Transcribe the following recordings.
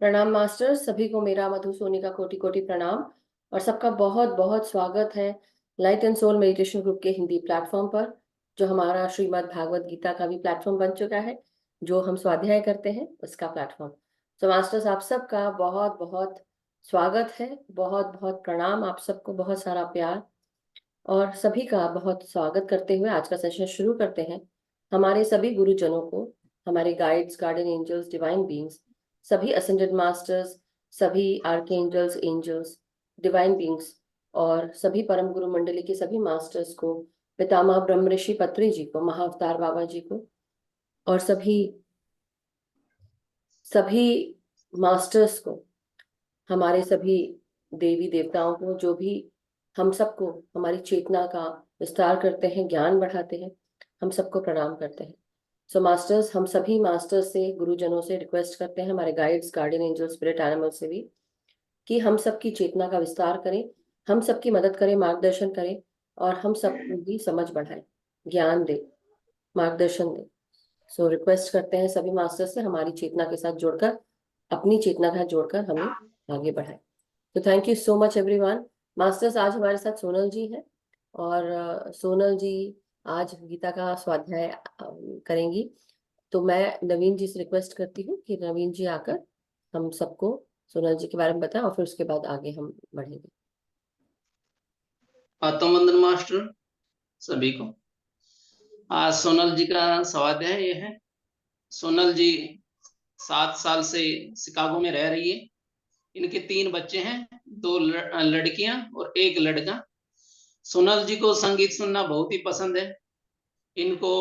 प्रणाम मास्टर, सभी को मेरा मधु सोनी का कोटि कोटि प्रणाम और सबका बहुत बहुत स्वागत है light and soul meditation group के हिंदी प्लेटफॉर्म पर, जो हमारा श्रीमद् भागवत गीता का भी प्लेटफॉर्म बन चुका है, जो हम स्वाध्याय करते हैं उसका प्लेटफॉर्म। तो मास्टर्स, आप सबका बहुत बहुत स्वागत है, बहुत बहुत प्रणाम, आप सबको बहुत सारा प्यार और सभी का बहुत स्वागत करते हुए आज का सेशन शुरू करते हैं। हमारे सभी गुरुजनों को, हमारे guides, guardian angels, divine beings, सभी असेंडेड मास्टर्स, सभी आर्कएंजल्स, एंजल्स, डिवाइन बीइंग्स और सभी परम गुरु मंडली के सभी मास्टर्स को, पितामह ब्रह्म ऋषि पत्री जी को, महाअवतार बाबा जी को और सभी सभी मास्टर्स को, हमारे सभी देवी देवताओं को, जो भी हम सबको हमारी चेतना का विस्तार करते हैं, ज्ञान बढ़ाते हैं, हम सबको प्रणाम करते हैं। सो मास्टर्स, हम सभी मास्टर्स से, गुरुजनों से रिक्वेस्ट करते हैं, हमारे guides, guardian angel, spirit animal से भी, कि हम सबकी चेतना का विस्तार करें, हम सबकी मदद करें, मार्गदर्शन करें और हम सबको भी समझ बढ़ाएं, ज्ञान दे, मार्गदर्शन दे। सो रिक्वेस्ट करते हैं सभी मास्टर्स से हमारी चेतना के साथ जुड़कर, अपनी चेतना के साथ जोड़कर हमें आगे बढ़ाएं। तो thank you so much everyone. Masters, आज हमारे साथ सोनल जी हैं और सोनल जी आज गीता का स्वाध्याय करेंगी। तो मैं नवीन जी से रिक्वेस्ट करती हूँ कि नवीन जी आकर हम सबको सोनल जी के बारे में बताएं और फिर उसके बाद आगे हम बढ़ेंगे। आत्म वंदन मास्टर सभी को। आज सोनल जी का स्वाध्याय ये है। सोनल जी 7 साल से शिकागो में रह रही है। इनके 3 बच्चे हैं, 2 लड़कियां और 1 लड़का। सोनल जी को संगीत सुनना बहुत ही पसंद है। इनको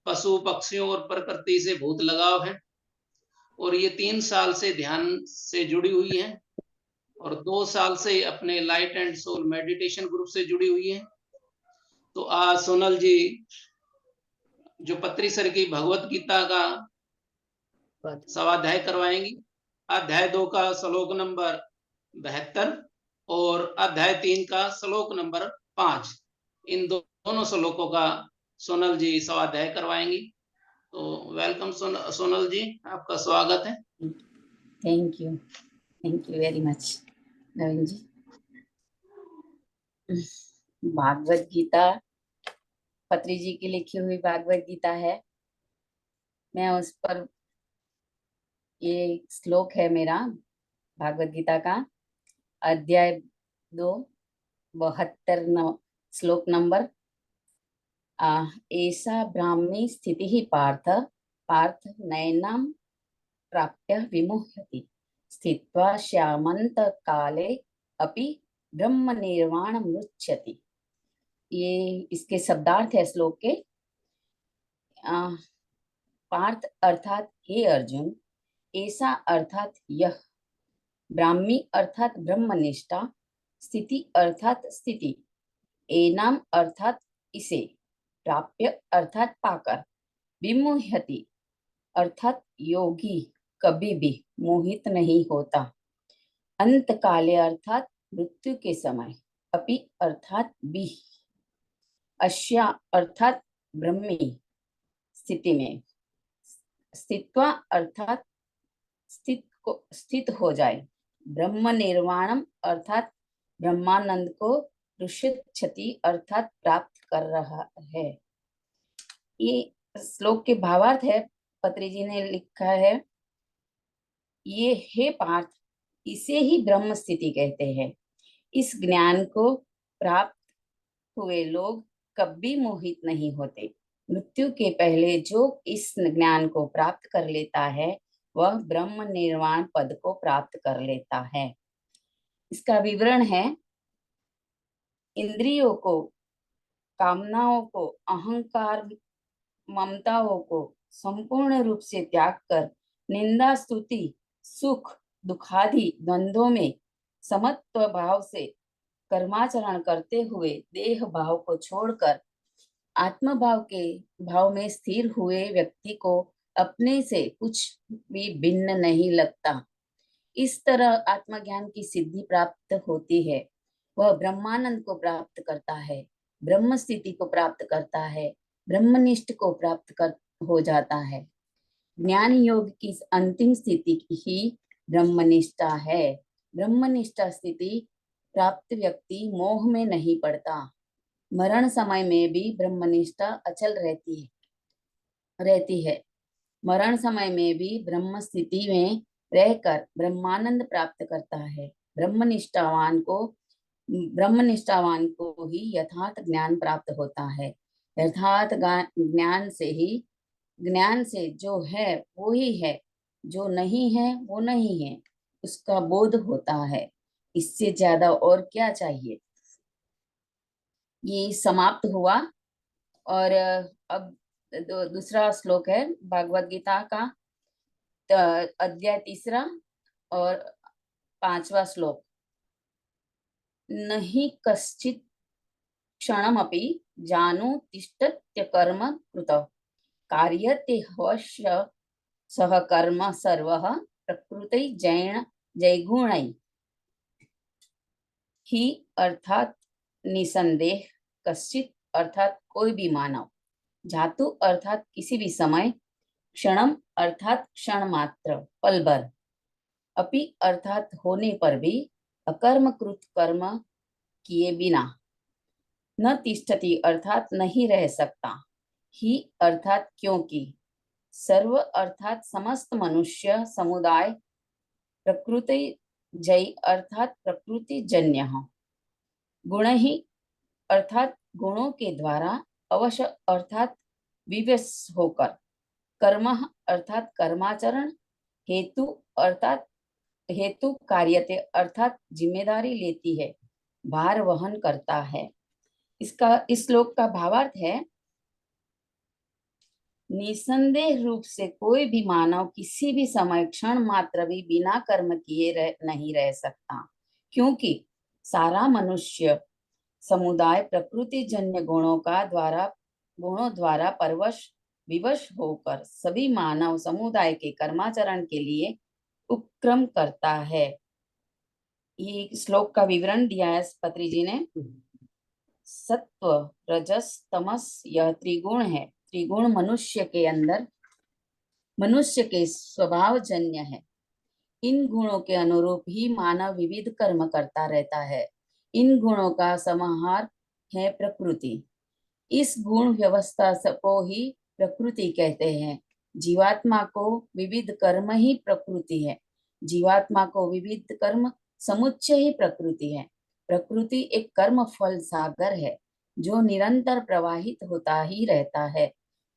पशु पक्षियों और प्रकृति से बहुत लगाव है और ये 3 साल से ध्यान से जुड़ी हुई है और 2 साल से अपने light and soul meditation group से जुड़ी हुई है। तो आज सोनल जी जो पत्री सर की भगवत गीता का स्वाध्याय करवाएंगी। अध्याय 2 का श्लोक नंबर 72 और अध्याय 3 का श्लोक नंबर 5, इन दोनों श्लोकों का सोनल जी स्वाध्याय करवाएंगी। तो वेलकम सोनल जी, आपका स्वागत है। Thank you very much Naveen जी। भागवत गीता पत्री जी की लिखी हुई भागवत गीता है। मैं उस पर, ये श्लोक है मेरा भागवत गीता का, अध्याय 2 72 श्लोक नंबर। ऐसा ब्राह्मी स्थिति ही पार्थ नैनम प्राप्य विमुह्यति स्थित्वा श्यामंत काले अपि ब्रह्म निर्वाण मुच्यति। ये इसके शब्दार्थ है श्लोक के। पार्थ अर्थात हे अर्जुन, ऐसा अर्थात यह, ब्राह्मी अर्थात ब्रह्मनिष्ठा, स्थिति अर्थात स्थिति, एनाम अर्थात इसे, प्राप्य अर्थात पाकर, विमुह्यति अर्थात योगी कभी भी मोहित नहीं होता, अंत काले अर्थात मृत्यु के समय, अपि अर्थात भी, अश्या अर्थात ब्रह्मी स्थिति में, स्थित्वा अर्थात स्थित हो जाए, ब्रह्म निर्वाणम अर्थात ब्रह्मानंद को ऋषिच्छति अर्थात प्राप्त कर रहा है। ये श्लोक के भावार्थ है, पत्री जी ने लिखा है। ये हे पार्थ, इसे ही ब्रह्म स्थिति कहते हैं। इस ज्ञान को प्राप्त हुए लोग कभी मोहित नहीं होते। मृत्यु के पहले जो इस ज्ञान को प्राप्त कर लेता है वह ब्रह्म निर्वाण पद को प्राप्त कर लेता है। इसका विवरण है, इंद्रियों को, कामनाओं को, अहंकार, ममताओं को संपूर्ण रूप से त्याग कर निंदा, स्तुति, सुख, दुखादि द्वंद्वों में समत्व भाव से कर्माचरण करते हुए देह भाव को छोड़कर आत्म भाव के भाव में स्थिर हुए व्यक्ति को अपने से कुछ भी भिन्न नहीं लगता। इस तरह आत्मज्ञान की सिद्धि प्राप्त होती है। वह ब्रह्मानंद को प्राप्त करता है, ब्रह्म स्थिति को प्राप्त करता है, ब्रह्मनिष्ठ को प्राप्त कर हो जाता है। ज्ञान योग की अंतिम स्थिति ही ब्रह्मनिष्ठा है। ब्रह्मनिष्ठा स्थिति प्राप्त व्यक्ति मोह में नहीं पड़ता। मरण समय में भी ब्रह्मनिष्ठा अचल रहती है। मरण समय में भी ब्रह्म स्थिति में रहकर ब्रह्मानंद प्राप्त करता है। ब्रह्मनिष्ठावान को ही यथार्थ ज्ञान प्राप्त होता है। यथार्थ ज्ञान से जो है वो ही है, जो नहीं है वो नहीं है, उसका बोध होता है। इससे ज्यादा और क्या चाहिए। ये समाप्त हुआ। और अब दूसरा श्लोक है भागवत गीता का, अध्याय 3 और 5वां श्लोक। नहीं कश्चित् क्षणमपि जानो तिष्ठत्य कर्म कृत कार्यते ह्यवश्य सह कर्म सर्वः प्रकृति जैगुणै ही अर्थात निसंदेह, कश्चित अर्थात कोई भी मानव, जातु अर्थात किसी भी समय, क्षणम अर्थात क्षण मात्र पल भर, अपि अर्थात होने पर भी, अकर्मकृत कर्म किए बिना, न तिष्ठति अर्थात नहीं रह सकता, ही अर्थात क्योंकि, सर्व अर्थात समस्त मनुष्य समुदाय, प्रकृति जय अर्थात प्रकृति जन्य, गुण ही अर्थात गुणों के द्वारा, अवश्य अर्थात विवश होकर, कर्म अर्थात कर्माचरण, हेतु अर्थात हेतु कार्यते अर्थात जिम्मेदारी लेती है, भार वहन करता है। इस श्लोक का भावार्थ है, निसंदेह रूप से कोई भी मानव किसी भी समय क्षण मात्र भी बिना कर्म किए नहीं रह सकता, क्योंकि सारा मनुष्य समुदाय प्रकृति जन्य गुणों द्वारा विवश होकर सभी मानव समुदाय के कर्माचरण के लिए उपक्रम करता है। ये श्लोक का विवरण दिया है पत्री जी ने। सत्व रजस तमस यह त्रिगुण है। त्रिगुण मनुष्य के स्वभाव जन्य है। इन गुणों के अनुरूप ही मानव विविध कर्म करता रहता है। इन गुणों का समाहार है प्रकृति। इस गुण व्यवस्था को ही प्रकृति कहते हैं। जीवात्मा को विविध कर्म ही प्रकृति है। जीवात्मा को विविध कर्म समुच्चय ही प्रकृति है। प्रकृति एक कर्म फल सागर है जो निरंतर प्रवाहित होता ही रहता है।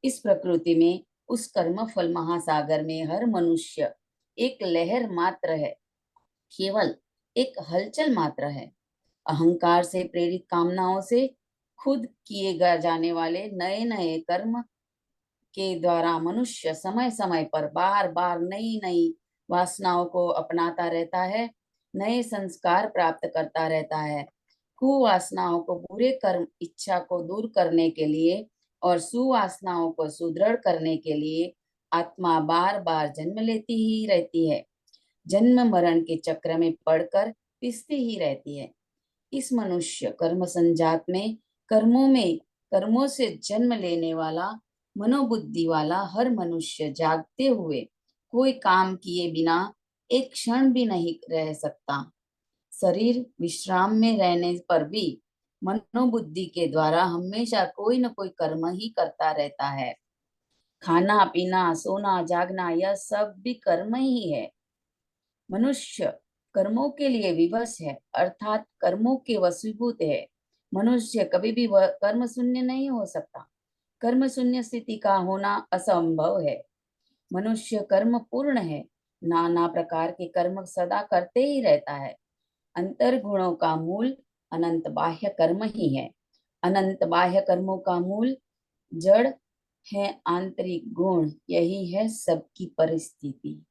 इस प्रकृति में, उस कर्म फल महासागर में हर मनुष्य एक लहर मात्र है, केवल एक हलचल मात्र है। अहंकार से प्रेरित कामनाओं से खुद किए जाने वाले नए नए कर्म के द्वारा मनुष्य समय समय पर बार बार नई नई वासनाओं को अपनाता रहता है, नए संस्कार प्राप्त करता रहता है। कुवासनाओं को बुरे कर्म इच्छा को दूर करने के लिए और सुवासनाओं को सुदृढ़ करने के लिए आत्मा बार बार जन्म लेती ही रहती है, जन्म मरण के चक्र में पड़कर पिसती ही रहती है। इस मनुष्य कर्म संजात में कर्मों से जन्म लेने वाला मनोबुद्धि वाला हर मनुष्य जागते हुए कोई काम किए बिना एक क्षण भी नहीं रह सकता। शरीर विश्राम में रहने पर भी मनोबुद्धि के द्वारा हमेशा कोई न कोई कर्म ही करता रहता है। खाना पीना सोना जागना यह सब भी कर्म ही है। मनुष्य कर्मों के लिए विवश है, अर्थात कर्मों के वशीभूत है। मनुष्य कभी भी कर्म शून्य नहीं हो सकता। कर्म शून्य स्थिति का होना असंभव है। मनुष्य कर्म पूर्ण है, नाना प्रकार के कर्म सदा करते ही रहता है। अंतर गुणों का मूल अनंत बाह्य कर्म ही है। अनंत बाह्य कर्मों का मूल जड़ है आंतरिक गुण, यही है सबकी परिस्थिति।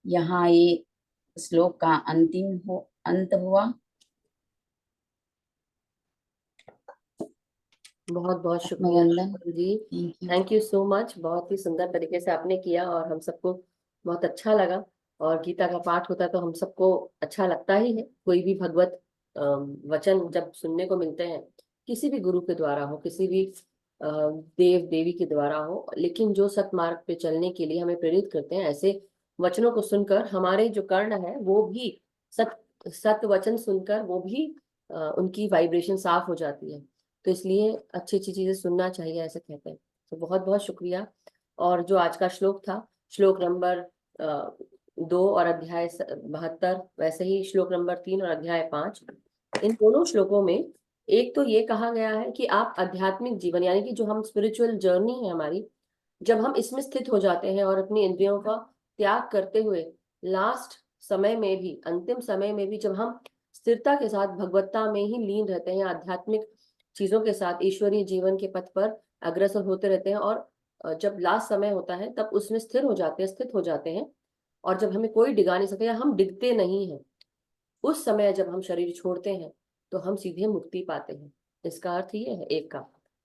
यहाँ ये श्लोक का अंत हुआ। बहुत बहुत शुक्रिया अभिनंदन। जी, थैंक यू सो मच। बहुत ही सुंदर तरीके से आपने किया और हम सबको बहुत अच्छा लगा। और गीता का पाठ होता है तो हम सबको अच्छा लगता ही है। कोई भी भगवत वचन जब सुनने को मिलते हैं, किसी भी गुरु के द्वारा हो, किसी भी देव देवी के द्वारा हो, लेकिन जो सतमार्ग पे चलने के लिए हमें प्रेरित करते हैं, ऐसे वचनों को सुनकर हमारे जो कर्ण है वो भी सत्य वचन सुनकर वो भी उनकी वाइब्रेशन साफ हो जाती है। तो इसलिए अच्छी अच्छी चीजें सुनना चाहिए, ऐसे कहते हैं। तो बहुत बहुत शुक्रिया। और जो आज का श्लोक था, श्लोक नंबर 2 और अध्याय 72, वैसे ही श्लोक नंबर 3 और अध्याय 5, इन दोनों श्लोकों में एक तो ये कहा गया है कि आप आध्यात्मिक जीवन यानी कि जो हम स्पिरिचुअल जर्नी है हमारी, जब हम इसमें स्थित हो जाते हैं और अपनी इंद्रियों का त्याग करते हुए लास्ट समय में भी, अंतिम समय में भी जब हम स्थिरता के साथ भगवत्ता में ही लीन रहते हैं, आध्यात्मिक चीजों के साथ ईश्वरीय जीवन के पथ पर अग्रसर होते रहते हैं, और जब लास्ट समय होता है तब उसमें स्थिर हो जाते हैं, स्थित हो जाते हैं, और जब हमें कोई डिगा नहीं सकता या हम डिगते नहीं हैं, उस समय जब हम शरीर छोड़ते हैं तो हम सीधे मुक्ति पाते हैं। इसका अर्थ ये है एक का।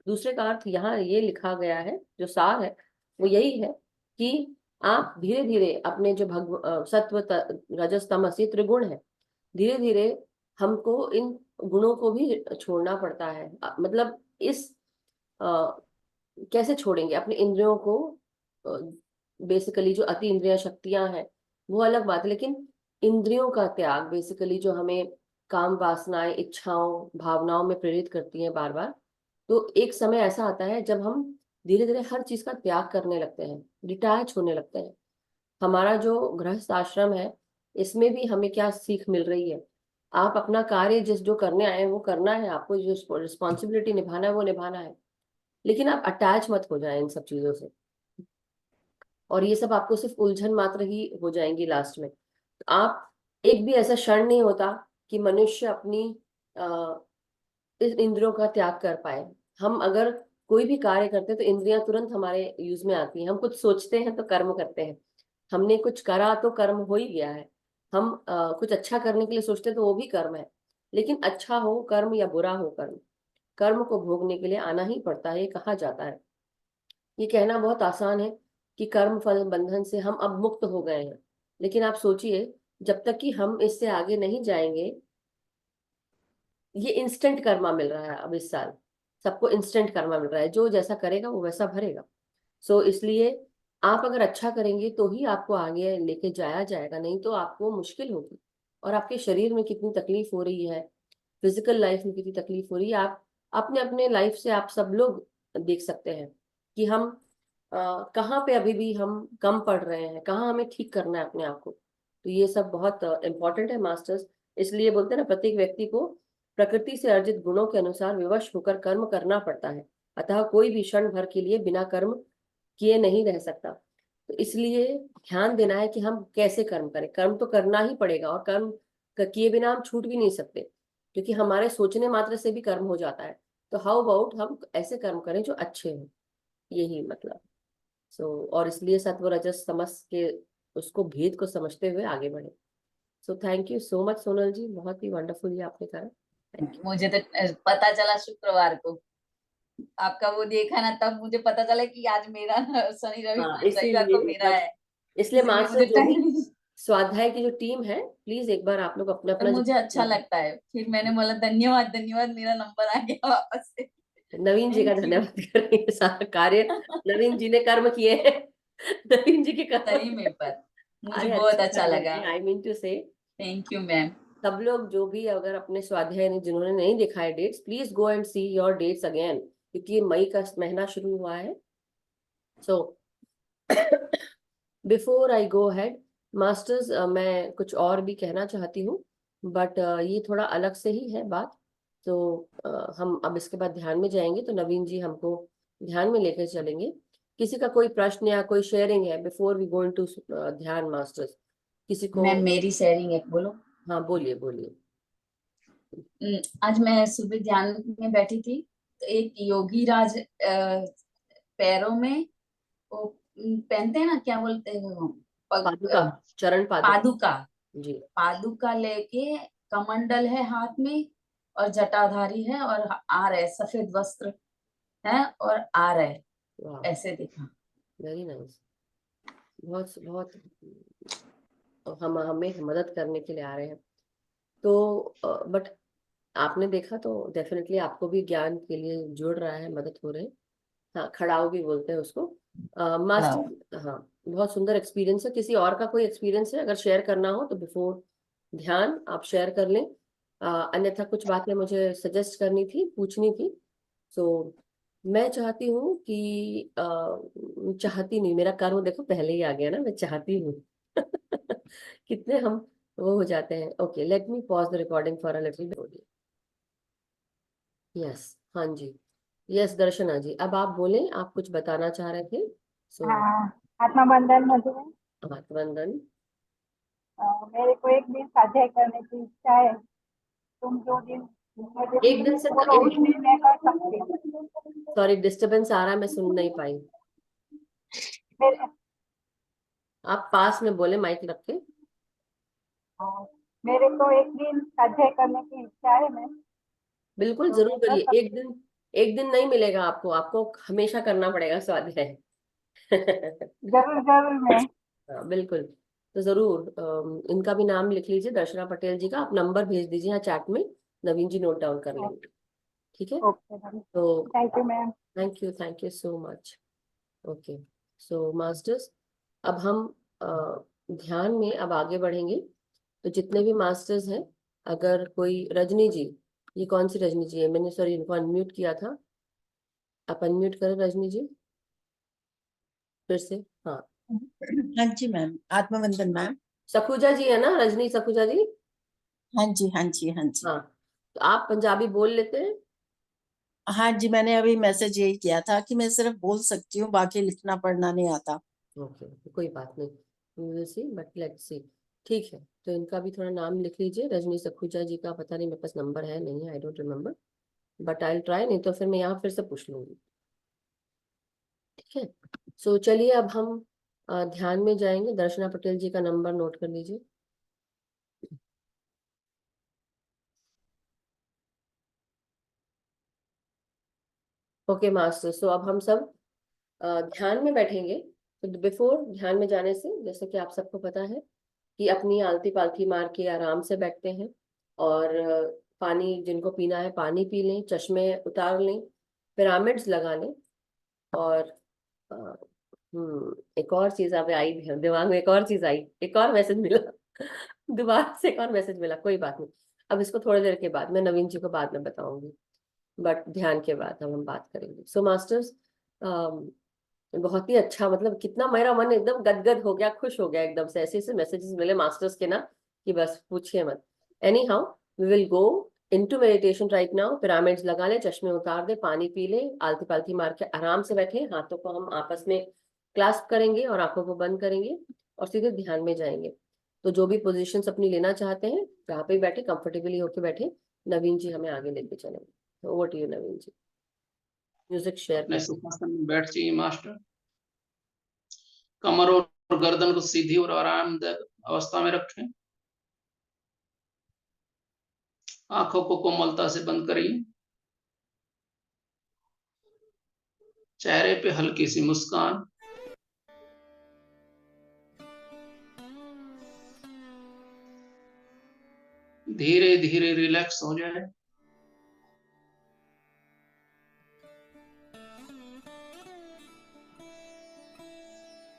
दूसरे का अर्थ यहाँ ये लिखा गया है, जो सार है वो यही है कि आप धीरे धीरे अपने जो सत्व रजस तमस ये त्रिगुण है, धीरे धीरे हमको इन गुणों को भी छोड़ना पड़ता है। मतलब इस कैसे छोड़ेंगे अपने इंद्रियों को? बेसिकली जो अति इंद्रिय शक्तियां हैं वो अलग बात है, लेकिन इंद्रियों का त्याग बेसिकली जो हमें काम वासनाएं इच्छाओं भावनाओं में प्रेरित करती हैं बार बार, तो एक समय ऐसा आता है जब हम धीरे धीरे हर चीज का त्याग करने लगते हैं, डिटैच होने लगते हैं। हमारा जो गृहस्थ आश्रम है इसमें भी हमें क्या सीख मिल रही है? आप अपना कार्य जिस जो करने आए हैं वो करना है, आपको जो रिस्पॉन्सिबिलिटी निभाना है वो निभाना है, लेकिन आप अटैच मत हो जाए इन सब चीजों से, और ये सब आपको सिर्फ उलझन मात्र ही हो जाएंगी लास्ट में। तो आप एक भी ऐसा क्षण नहीं होता कि मनुष्य अपनी इस इंद्रियों का त्याग कर पाए। हम अगर कोई भी कार्य करते हैं तो इंद्रियां तुरंत हमारे यूज में आती हैं। हम कुछ सोचते हैं तो कर्म करते हैं, हमने कुछ करा तो कर्म हो ही गया है। हम कुछ अच्छा करने के लिए सोचते हैं तो वो भी कर्म है। लेकिन अच्छा हो कर्म या बुरा हो कर्म, कर्म को भोगने के लिए आना ही पड़ता है, ये कहा जाता है। ये कहना बहुत आसान है कि कर्म फल बंधन से हम अब मुक्त हो गए हैं, लेकिन आप सोचिए जब तक कि हम इससे आगे नहीं जाएंगे, ये इंस्टेंट कर्मा मिल रहा है अब इस साल, सबको इंस्टेंट कर्मा मिल रहा है, जो जैसा करेगा वो वैसा भरेगा। सो इसलिए आप अगर अच्छा करेंगे तो ही आपको आगे लेके जाया जाएगा, नहीं तो आपको मुश्किल होगी। और आपके शरीर में कितनी तकलीफ हो रही है, फिजिकल लाइफ में कितनी तकलीफ हो रही है, आप अपने अपने लाइफ से आप सब लोग देख सकते हैं कि हम कहाँ पे अभी भी हम कम पढ़ रहे हैं, कहाँ हमें ठीक करना है अपने आप को। तो ये सब बहुत इम्पोर्टेंट है मास्टर्स। इसलिए बोलते हैं ना, प्रत्येक व्यक्ति को प्रकृति से अर्जित गुणों के अनुसार विवश होकर कर्म करना पड़ता है, अतः कोई भी क्षण भर के लिए बिना कर्म किए नहीं रह सकता। तो इसलिए ध्यान देना है कि हम कैसे कर्म करें। कर्म तो करना ही पड़ेगा, और कर्म किए बिना हम छूट भी नहीं सकते, क्योंकि हमारे सोचने मात्र से भी कर्म हो जाता है। तो हाउ अबाउट हम ऐसे कर्म करें जो अच्छे हों, यही मतलब। और इसलिए सत्व रजस तमस के उसको भेद को समझते हुए आगे बढ़े। So thank you so much Sonal ji, बहुत ही वंडरफुल आपने करा। Thank you. मुझे तो पता चला शुक्रवार को, आपका वो देखा ना, तब मुझे पता चला कि आज मेरा शनि हाँ रविवार को इसीलिए मेरा है, इसलिए इसीलिए मास्टर मुझे जो भी टाइम। स्वाध्याय की जो टीम है, प्लीज एक बार आप लोग अपना पर अपना मुझे अच्छा लगता है, फिर मैंने बोला धन्यवाद धन्यवाद, मेरा नंबर आ गया वापस से। नवीन जी का थैंक यू। धन्यवाद करेंगे, सारा कार्य नवीन जी ने कर्म किए हैं। नवीन जी के कर्म। सही में, पर मुझे अरे बहुत अच्छे अच्छा कर्म लगा। है, आई मीन टू से। Thank you ma'am. सब लोग जो भी अगर अपने स्वाध्याय जिन्होंने नहीं दिखाए dates, please go and see your dates again, क्योंकि मई का महीना शुरू हुआ है। So before I go ahead masters, मैं कुछ और भी कहना चाहती हूँ, बट ये थोड़ा अलग से ही है बात। तो हम अब इसके बाद ध्यान में जाएंगे, तो नवीन जी हमको ध्यान में लेकर चलेंगे। किसी का कोई प्रश्न या कोई शेयरिंग है बिफोर वी गो इनटू ध्यान मास्टर्स? किसी को? मैम मेरी शेयरिंग है, बोलो। हाँ बोलिए बोलिए। आज मैं सुबह ध्यान में बैठी थी, तो एक योगी राज पैरों में वो पहनते हैं ना, क्या बोलते हैं वो, पादुका, चरण पादुका। पादुका। जी। पादुका लेके, कमंडल है हाथ में, और जटाधारी है, और आ रहे सफेद वस्त्र है, और आ रहे वाह, ऐसे दिखा। Very nice. बहुत बहुत हम हमें मदद करने के लिए आ रहे हैं। तो बट आपने देखा तो डेफिनेटली आपको भी ज्ञान के लिए जुड़ रहा है, मदद हो रही है। हाँ, खड़ाऊ भी बोलते हैं उसको। खड़ा हो। मास्टर, हाँ, बहुत सुंदर एक्सपीरियंस है। किसी और का कोई एक्सपीरियंस है अगर शेयर करना हो तो बिफोर ध्यान आप शेयर कर लें। अन्यथा कुछ बातें मुझे सजेस्ट करनी थी, पूछनी थी। सो मैं चाहती हूँ कि चाहती नहीं, मेरा कर्म देखो पहले ही आ गया ना, मैं चाहती हूँ। कितने हम वो हो जाते हैं। Okay, let me pause the recording for a little bit. Yes, हाँ जी, यस दर्शना जी, अब आप बोले, आप कुछ बताना चाह रहे थे। सो हाँ, आत्मा बंधन मधु में वंदन। मेरे को एक दिन स्वाध्याय करने की इच्छा है। तुम जो दिन मुझे एक दिन से बोलो उस दिन मैं कर सकती हूँ। सॉरी, डिस्टरबेंस आ रहा है, मैं सुन नहीं पाई। मेरे आप पास में बोले माइक रख के। हाँ, मेरे को एक दिन स्वाध्याय करने की इच्छा है। मैं बिल्कुल तो जरूर मैं कर करिए। सकती एक दिन, एक दिन नहीं मिलेगा आपको, आपको हमेशा करना पड़ेगा स्वाध्याय। हूँ। जरूर जरूर मैं हाँ, बिल्कुल। तो जरूर इनका भी नाम लिख लीजिए, दर्शना पटेल जी का। आप नंबर भेज दीजिए यहाँ चैट में, नवीन जी नोट डाउन कर लेंगे। ठीक है, ओके मैम, तो thank you ma'am. Thank you so much. Okay, so masters, अब हम ध्यान में अब आगे बढ़ेंगे। तो जितने भी मास्टर्स हैं, अगर कोई, रजनी जी, ये कौन सी रजनी जी है? मैंने सॉरी इनको अनम्यूट किया था, आप अनम्यूट करें रजनी जी फिर से। हाँ, हाँ जी मैम, आत्मवंदन मैम। सखुजा जी है ना, रजनी सखुजा जी? हाँ जी, हाँ जी, हाँ जी। हाँ, तो आप पंजाबी बोल लेते हैं? हाँ जी, मैंने अभी मैसेज यही किया था कि मैं सिर्फ बोल सकती हूँ, बाकी लिखना पढ़ना नहीं आता। ओके, कोई बात नहीं, we will see, but let's see। ठीक है, तो इनका भी थोड़ा नाम लिख लीजिए। रजनी सखुजा जी का पता नहीं मेरे पास नंबर है नहीं, I don't remember, but I try, नहीं तो फिर मैं यहाँ फिर से पूछ लूंगी। ठीक है, सो चलिए अब हम ध्यान में जाएंगे। दर्शना पटेल जी का नंबर नोट कर लीजिए। ओके मास्टर, सो अब हम सब ध्यान में बैठेंगे। तो बिफोर ध्यान में जाने से, जैसे कि आप सबको पता है कि अपनी आलती पालथी मार के आराम से बैठते हैं, और पानी जिनको पीना है पानी पी लें, चश्मे उतार लें, पिरामिड्स लगा लें। और एक और चीज अब आई दिमाग में, एक और चीज आई, एक और मैसेज मिला। दोबारा से एक और मैसेज मिला, कोई बात नहीं, अब इसको थोड़ी देर के बाद मैं नवीन जी को बाद में बताऊंगी, बट ध्यान के बाद अब हम बात करेंगे। सो मास्टर्स, बहुत ही अच्छा, मतलब कितना मेरा मन एकदम गदगद हो गया, खुश हो गया एकदम से, ऐसे ऐसे मैसेजेस मिले मास्टर्स के ना कि बस पूछिए मत। Anyhow, we will go into meditation right now. Pyramids लगा ले, चश्मे उतार दे, पानी पी ले, आलती पालती मार के आराम से बैठे, हाथों को हम आपस में क्लास्प करेंगे और आंखों को बंद करेंगे और सीधे ध्यान में जाएंगे। तो जो भी पोजीशंस अपनी लेना चाहते हैं, जहाँ पे बैठे कंफर्टेबली होके बैठे, नवीन जी हमें आगे लेके चलेंगे। तो over to you Naveen ji, music share अपने कीजिए। सुखासन में बैठ जाइए मास्टर। कमर और गर्दन को सीधी और आरामदायक अवस्था में रखें। आंखों को कोमलता से बंद करिए। चेहरे पे हल्की सी मुस्कान। धीरे धीरे रिलैक्स हो जाए।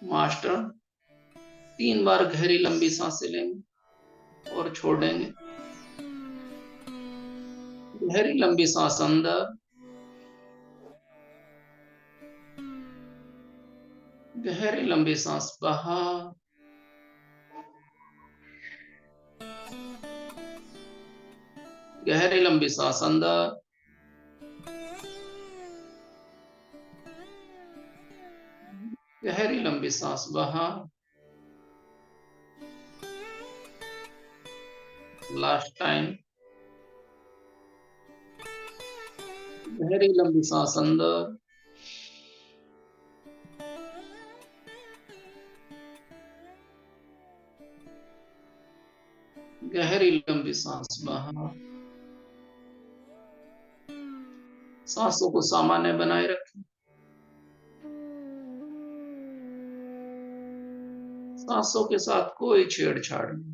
मास्टर 3 बार गहरी लंबी सांसें लेंगे और छोड़ेंगे। गहरी लंबी सांस अंदर, गहरी लंबी सांस बाहर। गहरी लंबी सांस अंदर, गहरी लंबी सांस बाहर। Last time. गहरी लंबी सांस अंदर, गहरी लंबी सांस बाहर। सांसों को सामान्य बनाए रखें। सांसों के साथ कोई छेड़छाड़ नहीं।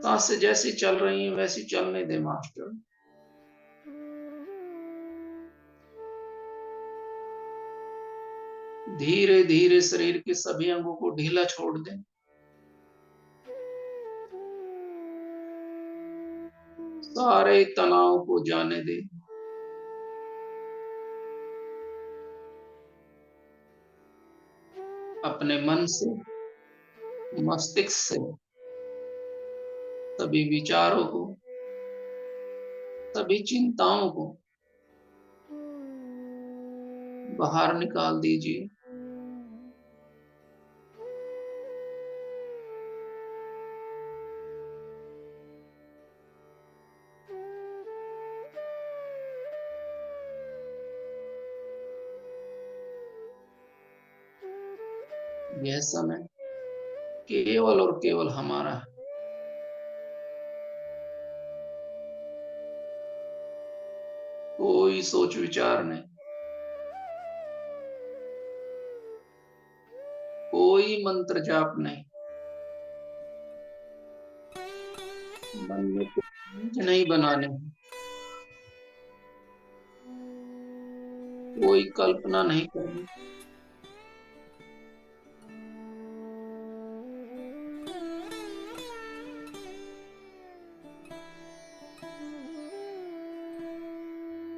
सांसें जैसी चल रही हैं वैसी चलने दे मास्टर। धीरे धीरे शरीर के सभी अंगों को ढीला छोड़ दें। सारे तनाव को जाने दें। अपने मन से, मस्तिष्क से सभी विचारों को, सभी चिंताओं को बाहर निकाल दीजिए। यह समय केवल और केवल हमारा है। कोई सोच विचार नहीं, कोई मंत्र जाप नहीं, मन में कुछ नहीं बनाने, कोई कल्पना नहीं करनी।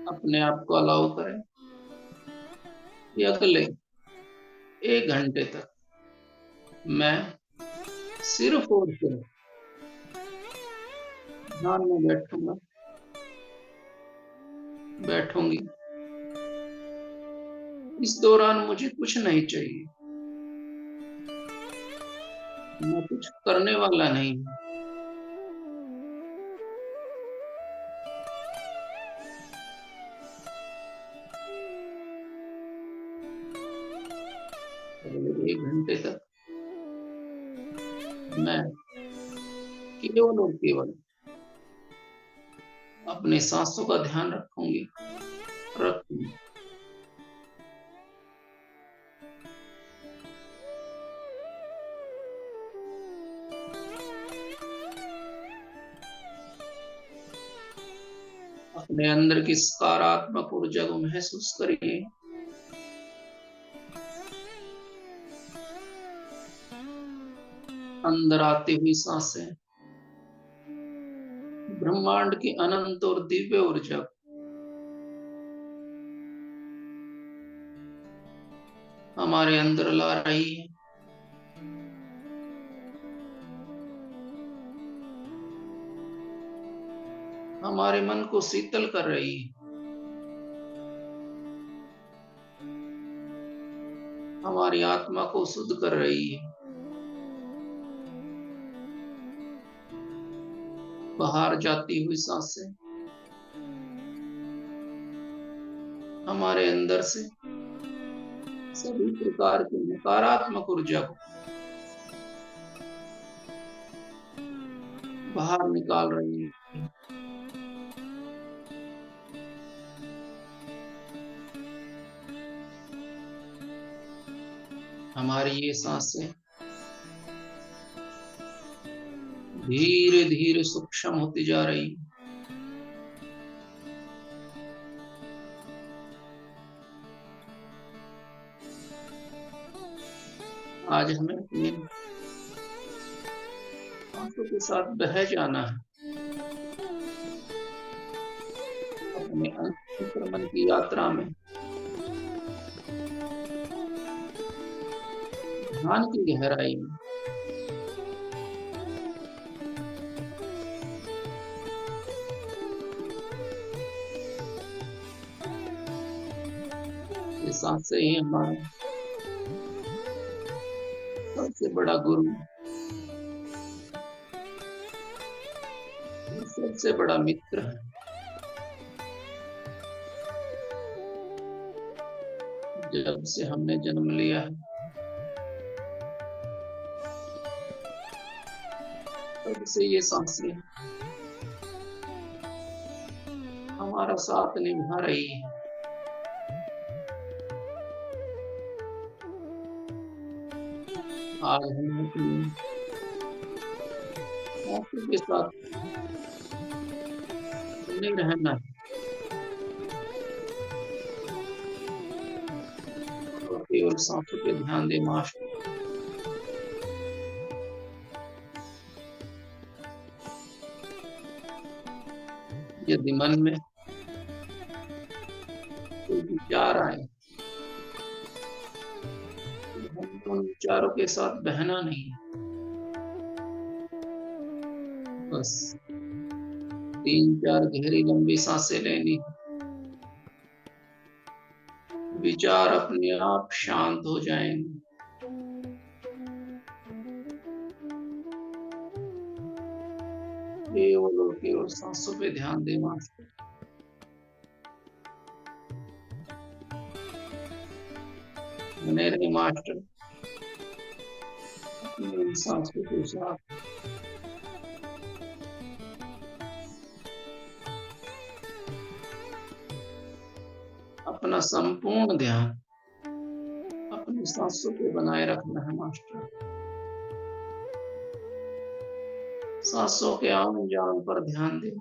अपने आप को अलाउ करें कि अगले 1 घंटे तक मैं सिर्फ और सिर्फ ध्यान में बैठूंगा, बैठूंगी। इस दौरान मुझे कुछ नहीं चाहिए, मैं कुछ करने वाला नहीं हूं। अगले 1 घंटे तक मैं केवल और केवल अपने सांसों का ध्यान रखूंगी। अपने अंदर की सकारात्मक ऊर्जा को महसूस करिए। अंदर आती हुई सांसें ब्रह्मांड की अनंत और दिव्य ऊर्जा हमारे अंदर ला रही है। हमारे मन को शीतल कर रही है। हमारी आत्मा को शुद्ध कर रही है। बाहर जाती हुई सांसें हमारे अंदर से सभी प्रकार की नकारात्मक ऊर्जा को बाहर निकाल रही है। हमारी ये सांसें धीरे धीरे सूक्ष्म होती जा रही है। आज हमें अपने सांसों के साथ बह जाना है। अपने अंतर्मन की यात्रा में ध्यान की गहराई में ये सांसें ही हमारा सबसे बड़ा गुरु, सबसे बड़ा मित्र है। जब से हमने जन्म लिया है तब से ये सांसें हमारा साथ निभा रही है। आज हमें अपनी सांसों के साथ नहीं रहना है, केवल सांसों पे ध्यान दे मास्टर। यदि मन में कोई विचार आए तो हमें उन विचारों के साथ बहना नहीं है, बस 3-4 गहरी लंबी सांसें लेनी है। विचार अपने आप शांत हो जाएंगे। केवल और केवल सांसों पे ध्यान दे मास्टर। बने रहे मास्टर अपनी इन सांसों के साथ। अपना संपूर्ण ध्यान अपनी सांसों पे बनाए रखना है मास्टर। सांसों के आन जान पर ध्यान दे।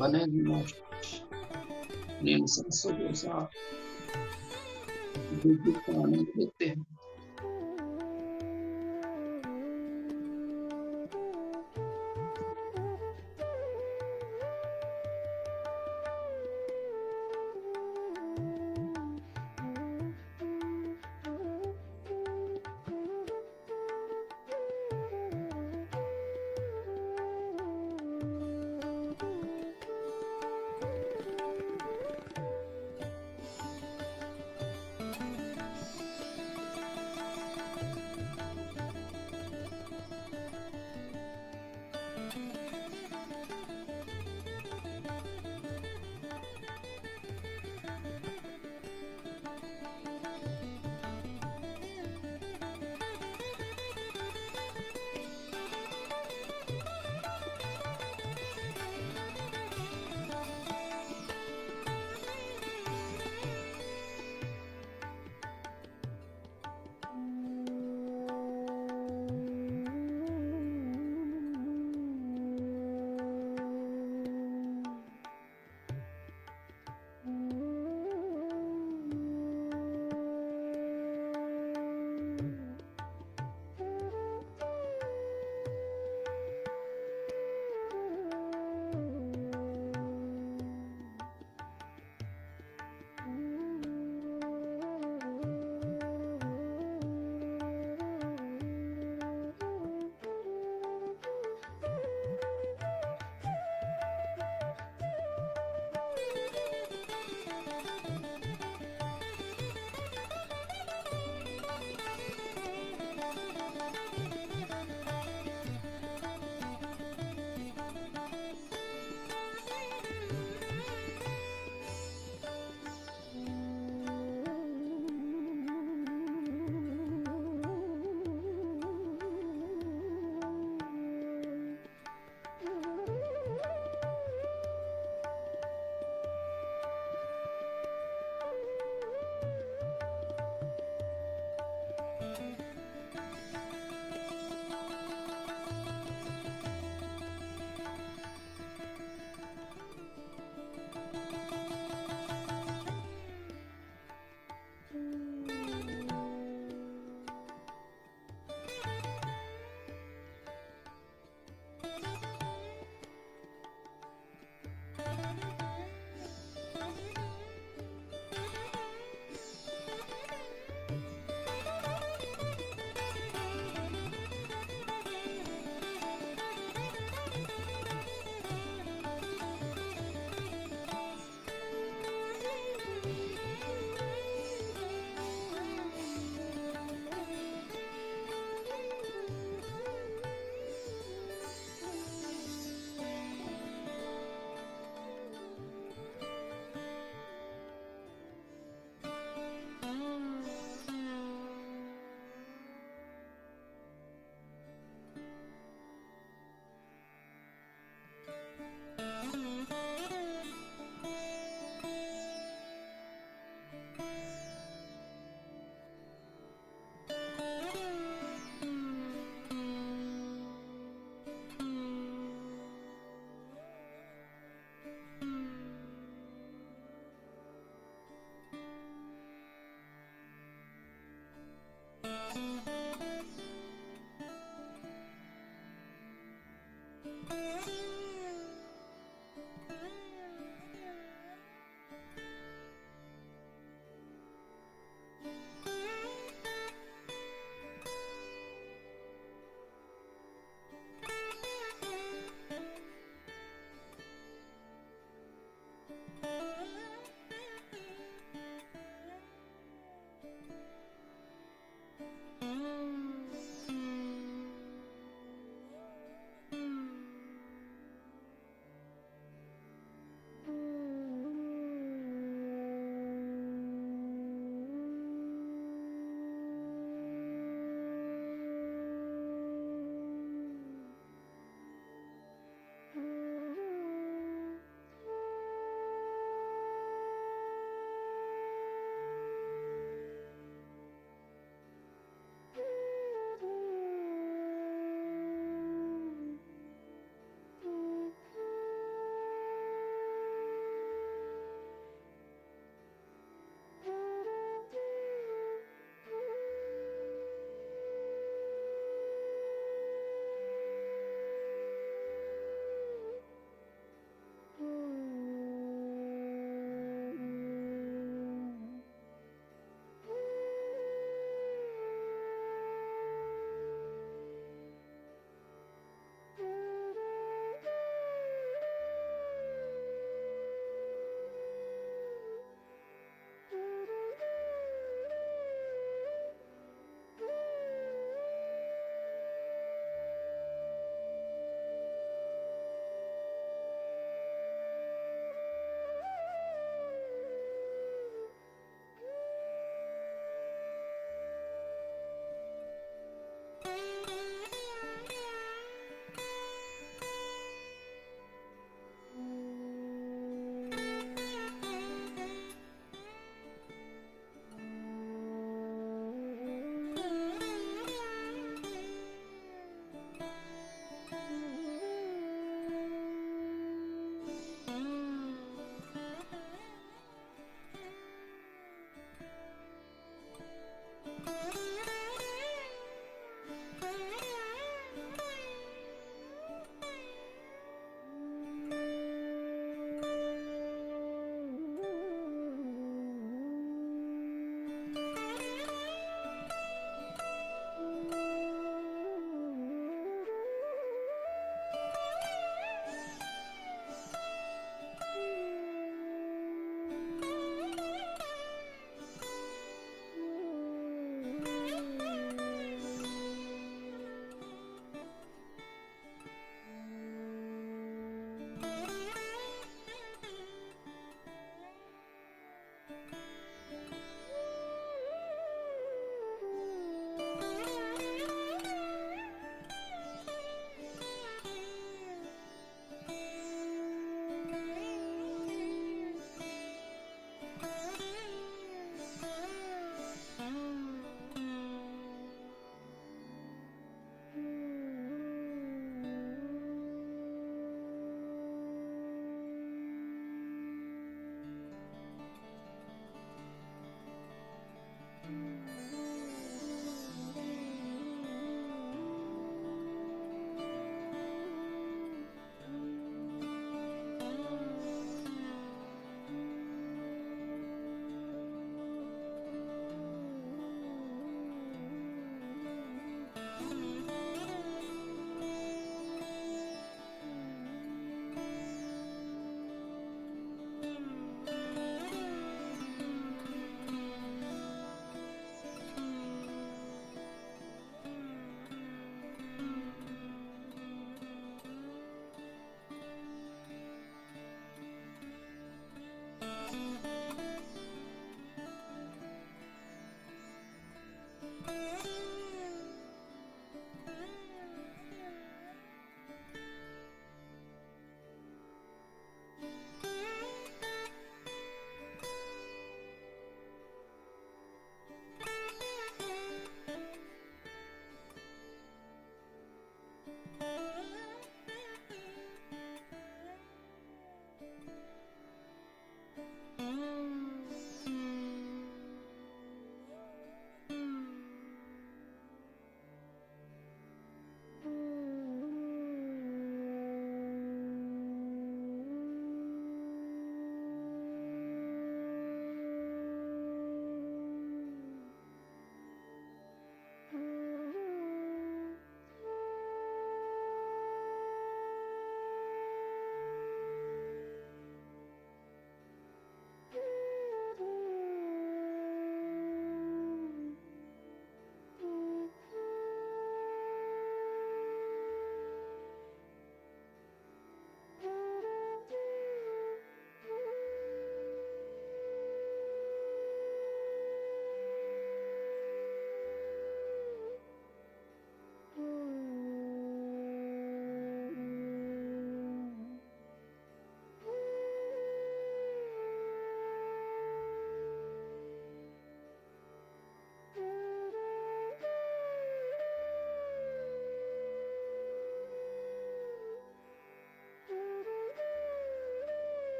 बने रहे मास्टर अपनी इन सांसों के साथ विद्युत का आनंद लेते हैं।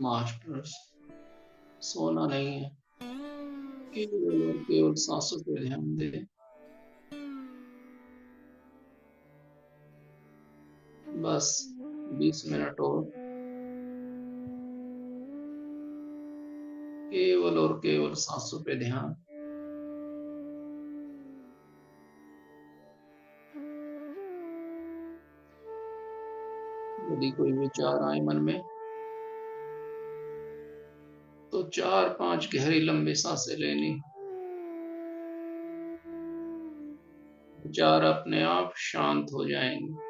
मास्टर्स सोना नहीं है, केवल और केवल सांसों पे ध्यान दे। बस 20 मिनट और, केवल और केवल सांसों पे ध्यान। यदि कोई विचार आए मन में तो 4-5 गहरी लंबी सांसें लेनी, विचार अपने आप शांत हो जाएंगे।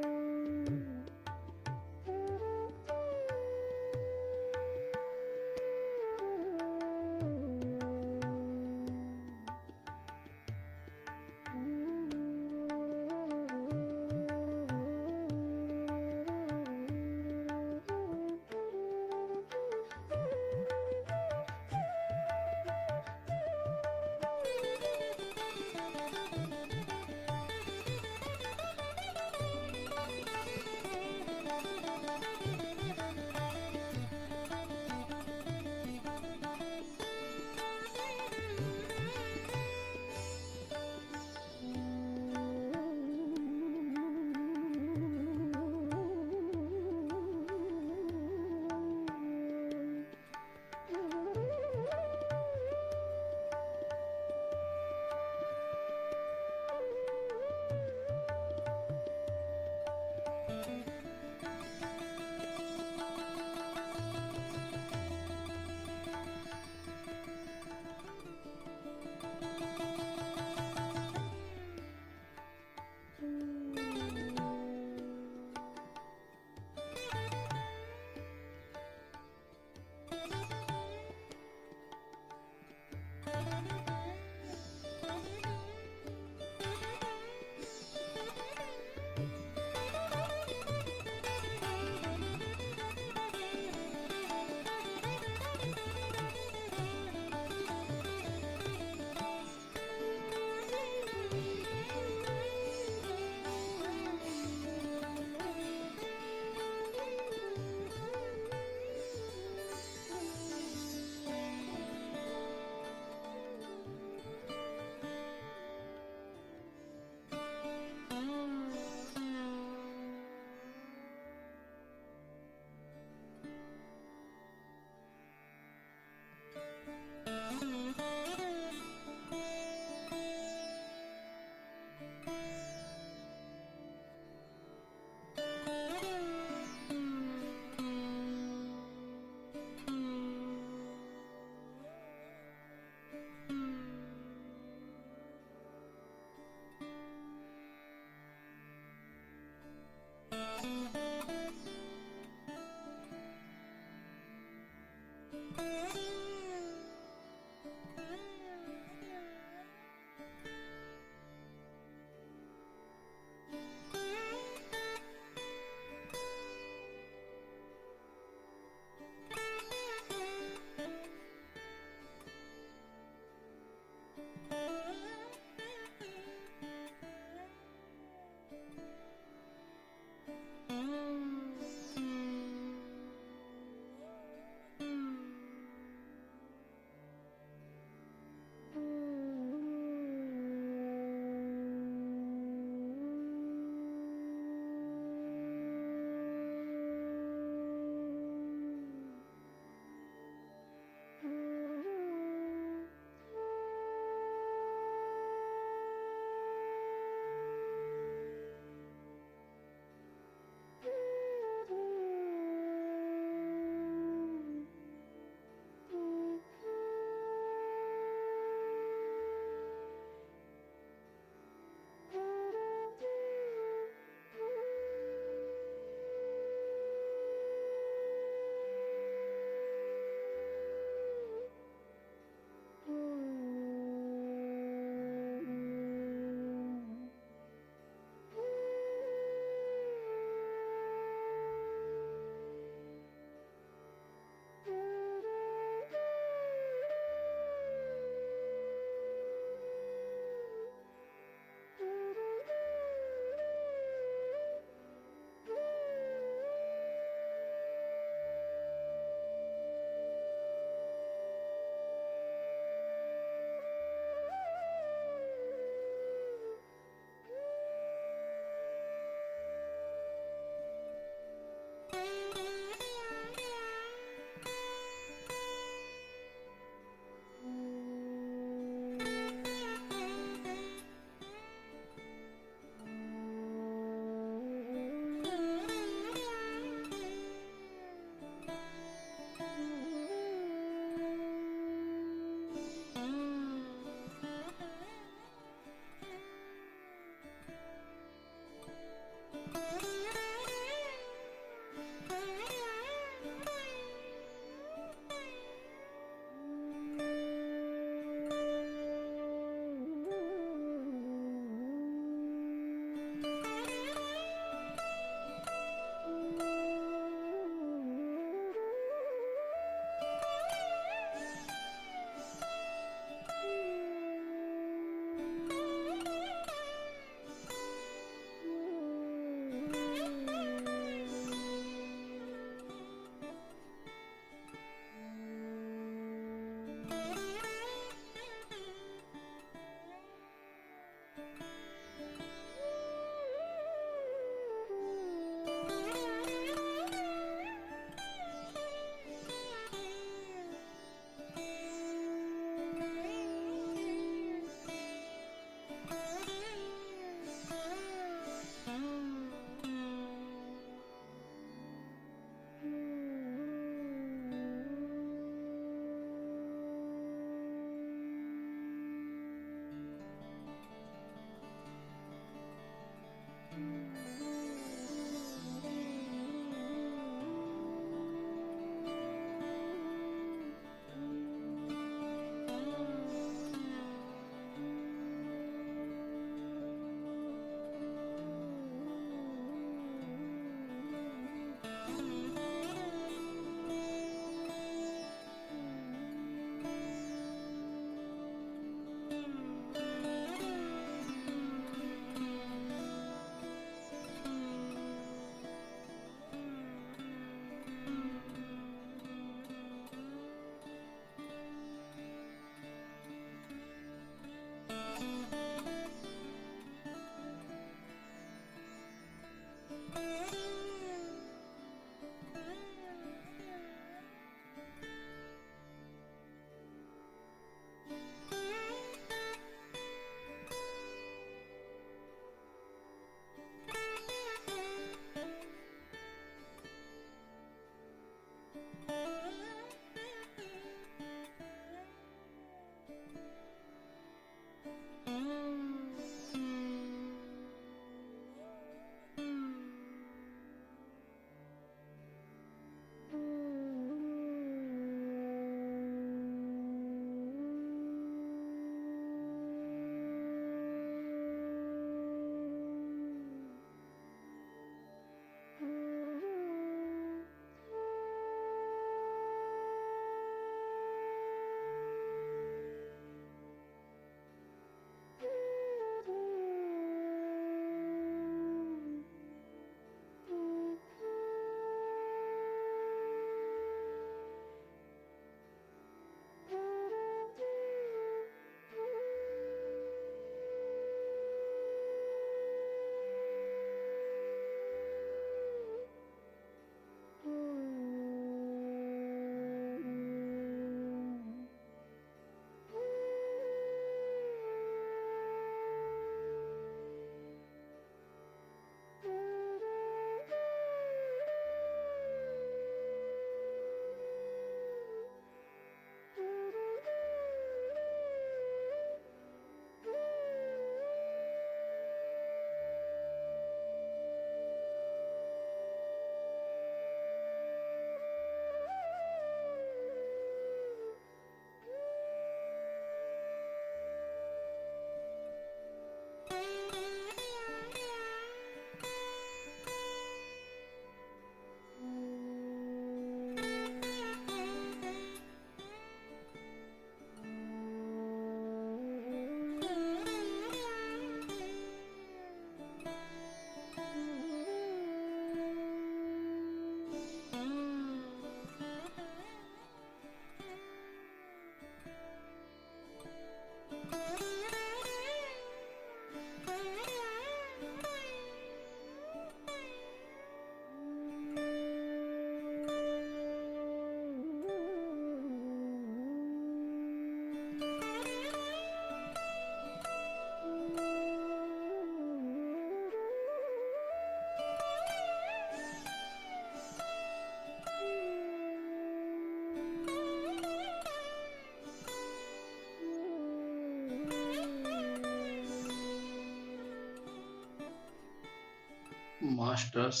मास्टर्स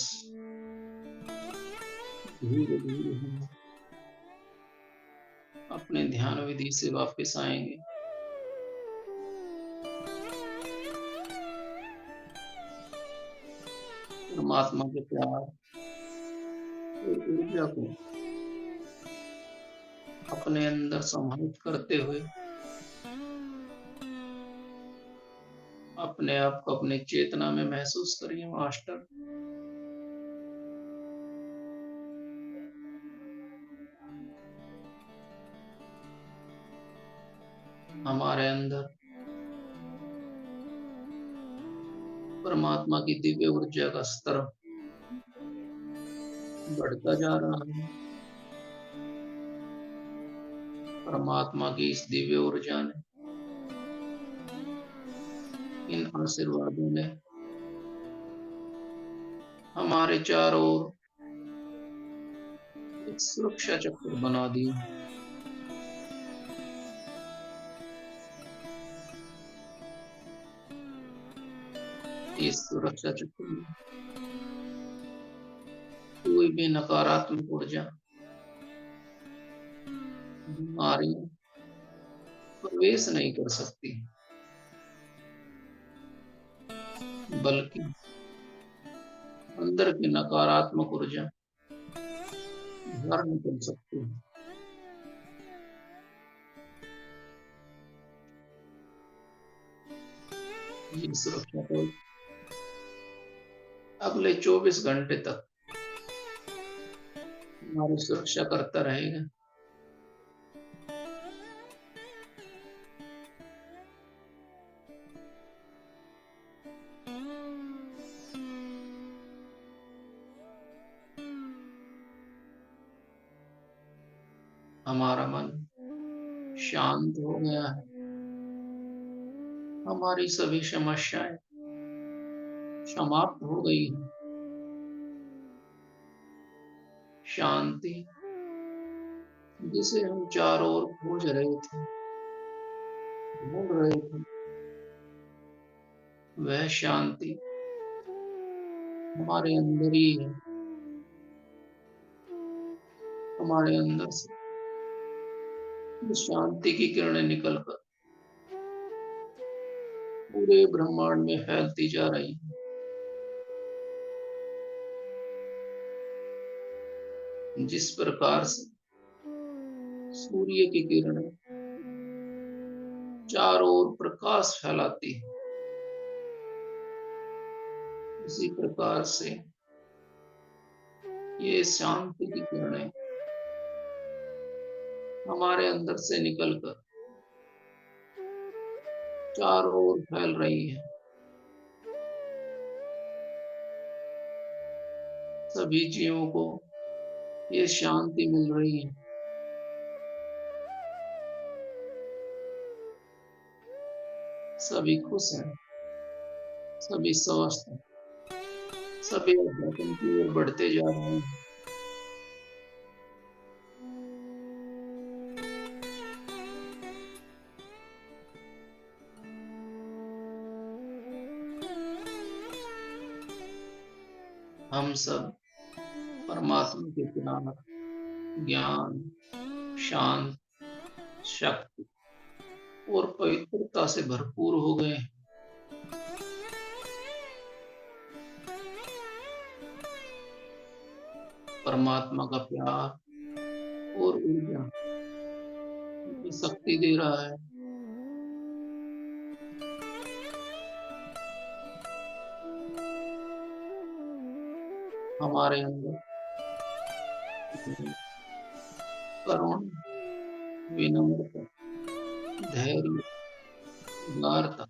धीरे धीरे हम अपने ध्यान विधि से वापस आएंगे। परमात्मा के प्यार और ऊर्जा को अपने अंदर समाहित करते हुए अपने आप को अपने चेतना में महसूस करिए। मास्टर हमारे अंदर परमात्मा की दिव्य ऊर्जा का स्तर बढ़ता जा रहा है। परमात्मा की इस दिव्य ऊर्जा ने, इन आशीर्वादों ने हमारे चारों ओर एक सुरक्षा चक्र बना दिया। इस सुरक्षा चक्र में कोई भी नकारात्मक ऊर्जा, बीमारियां प्रवेश नहीं कर सकती, बल्कि अंदर की नकारात्मक ऊर्जा बाहर निकल सकती है। ये सुरक्षा को अगले 24 घंटे तक हमारी सुरक्षा करता रहेगा। हमारा मन शांत हो गया है। हमारी सभी समस्याएं समाप्त हो गई हैं। शांति जिसे हम चारों ओर खोज रहे थे, ढूंढ रहे थे, वह शांति हमारे अंदर ही है। हमारे अंदर से इस शांति की किरणें निकलकर पूरे ब्रह्मांड में फैलती जा रही है। जिस प्रकार से सूर्य की किरणें चारों ओर प्रकाश फैलाती है, इसी प्रकार से ये शांति की किरणें हमारे अंदर से निकलकर चारों ओर फैल रही है। सभी जीवों को ये शांति मिल रही है। सभी खुश हैं, सभी स्वस्थ हैं, सभी अध्यात्म की ओर बढ़ते जा रहे हैं। हम सब परमात्मा के प्यार, ज्ञान, शांत, शक्ति और पवित्रता से भरपूर हो गए। परमात्मा का प्यार और ऊर्जा शक्ति दे रहा है। हमारे अंदर करुणा, विनम्रता, धैर्य, उदारता,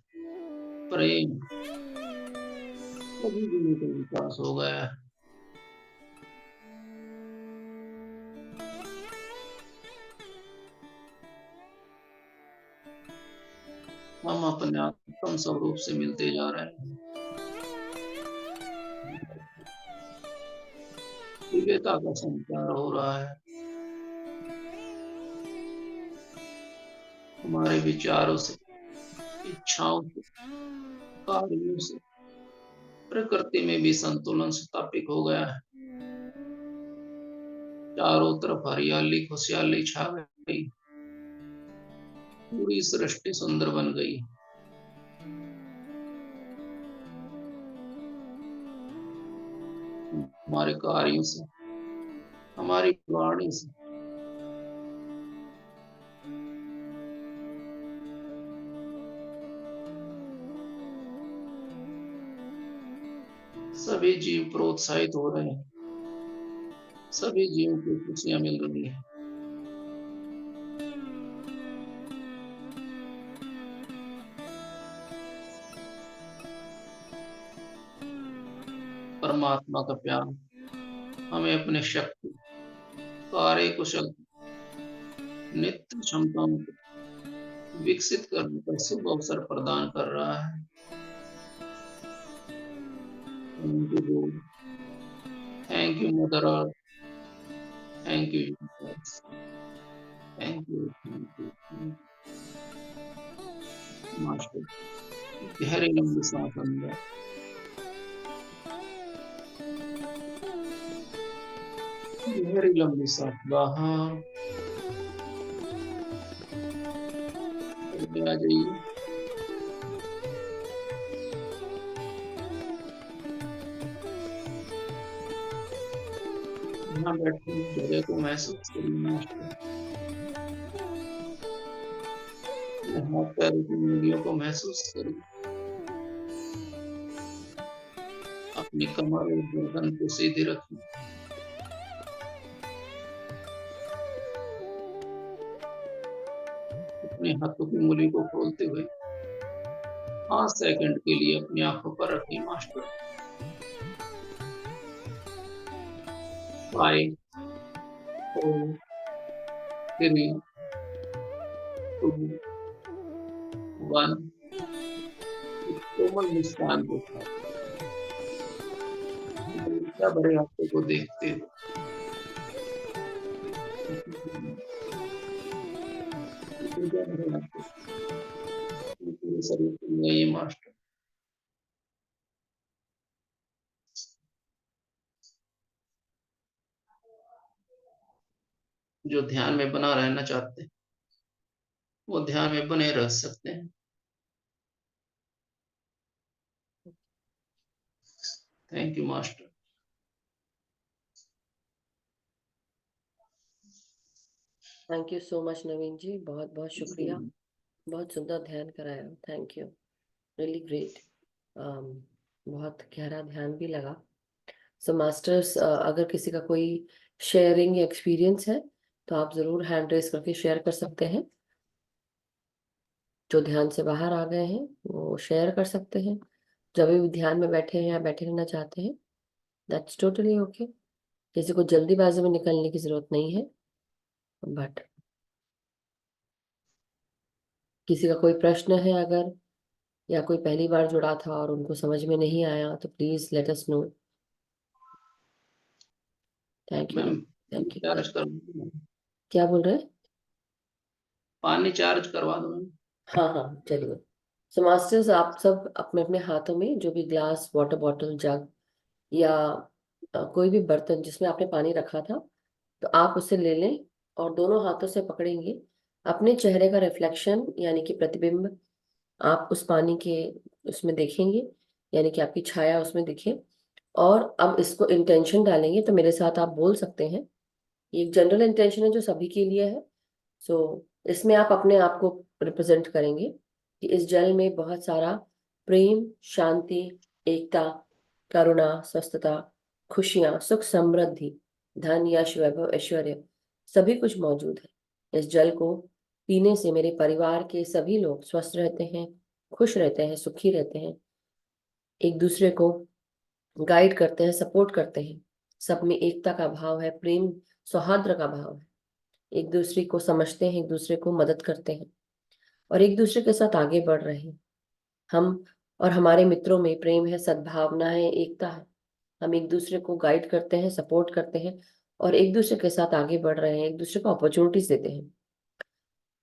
प्रेम सभी गुणों का विकास हो गया है। हम अपने आत्म स्वरूप से मिलते जा रहे हैं। दिव्यता का संचार हो रहा है। हमारे विचारों से, इच्छाओं से, कार्यों से, प्रकृति में भी संतुलन स्थापित हो गया है। चारों तरफ हरियाली खुशहाली छा गई, पूरी सृष्टि सुंदर बन गई। हमारे कार्यों से, हमारी वाणी से सभी जीव प्रोत्साहित हो रहे हैं, सभी जीवों को खुशियां मिल रही है। परमात्मा का प्यार हमें अपने शक्ति, कार्य कुशल, नित्य क्षमताओं को विकसित करने का शुभ अवसर प्रदान कर रहा है। Thank you mother earth, thank you, thank you, master. गहरी लंबी सांस अंदर, गहरी लंबी सांस बाहर, आ जाइए। यहाँ बैठे जगह को महसूस करिए मास्टर। हाथ पैरों की उंगलियों को महसूस करिए, अपनी कमर और गर्दन को सीधी रखिए। अपने हाथों की उंगली को खोलते हुए 5 सेकंड के लिए अपनी आंखों पर रखिए मास्टर। 5 4 3 2 1। कोमल मुस्कान के साथ क्या बड़े हाथों को देखते हुए पूरे शरीर को ये मास्टर। जो ध्यान में बना रहना चाहते हैं वो ध्यान में बने रह सकते हैं। Thank you master. Thank you so much Naveen ji, बहुत बहुत शुक्रिया, बहुत सुंदर ध्यान कराया, थैंक यू, रियली ग्रेट। बहुत गहरा ध्यान भी लगा। सो मास्टर्स, अगर किसी का कोई शेयरिंग या एक्सपीरियंस है तो आप जरूर हैंड रेस करके शेयर कर सकते हैं। जो ध्यान से बाहर आ गए हैं वो शेयर कर सकते हैं, जब भी ध्यान में बैठे हैं या बैठे रहना चाहते हैं, दैट्स टोटली ओके। किसी को जल्दीबाजी में निकलने की जरूरत नहीं है, बट किसी का कोई प्रश्न है अगर, या कोई पहली बार जुड़ा था और उनको समझ में नहीं आया तो please let us know. Thank you, ma'am thank you. Charge कर दूं? क्या बोल रहे हैं? पानी चार्ज करवा दूं? हाँ हाँ चलिए। सो मास्टर्स, आप सब अपने अपने हाथों में जो भी ग्लास, वाटर बॉटल, जग या कोई भी बर्तन जिसमें आपने पानी रखा था, तो आप उसे ले लें और दोनों हाथों से पकड़ेंगे। अपने चेहरे का रिफ्लेक्शन यानी कि प्रतिबिंब आप उस पानी के उसमें देखेंगे, यानी कि आपकी छाया उसमें दिखे। और अब इसको इंटेंशन डालेंगे, तो मेरे साथ आप बोल सकते हैं। ये एक जनरल इंटेंशन है जो सभी के लिए है। सो इसमें आप अपने आप को रिप्रेजेंट करेंगे कि इस जल में बहुत सारा प्रेम, शांति, एकता, करुणा, स्वस्थता, खुशियां, सुख, समृद्धि, धन, यश, वैभव, ऐश्वर्य सभी कुछ मौजूद है। इस जल को पीने से मेरे परिवार के सभी लोग स्वस्थ रहते हैं, खुश रहते हैं, सुखी रहते हैं, एक दूसरे को गाइड करते हैं, सपोर्ट करते हैं। सब में एकता का भाव है, प्रेम, सौहार्द का भाव है, एक दूसरे को समझते हैं, एक दूसरे को मदद करते हैं और एक दूसरे के साथ आगे बढ़ रहे हैं। हम और हमारे मित्रों में प्रेम है, सद्भावना है, एकता है। हम एक दूसरे को गाइड करते हैं, सपोर्ट करते हैं और एक दूसरे के साथ आगे बढ़ रहे हैं, एक दूसरे को अपॉर्चुनिटीज देते हैं।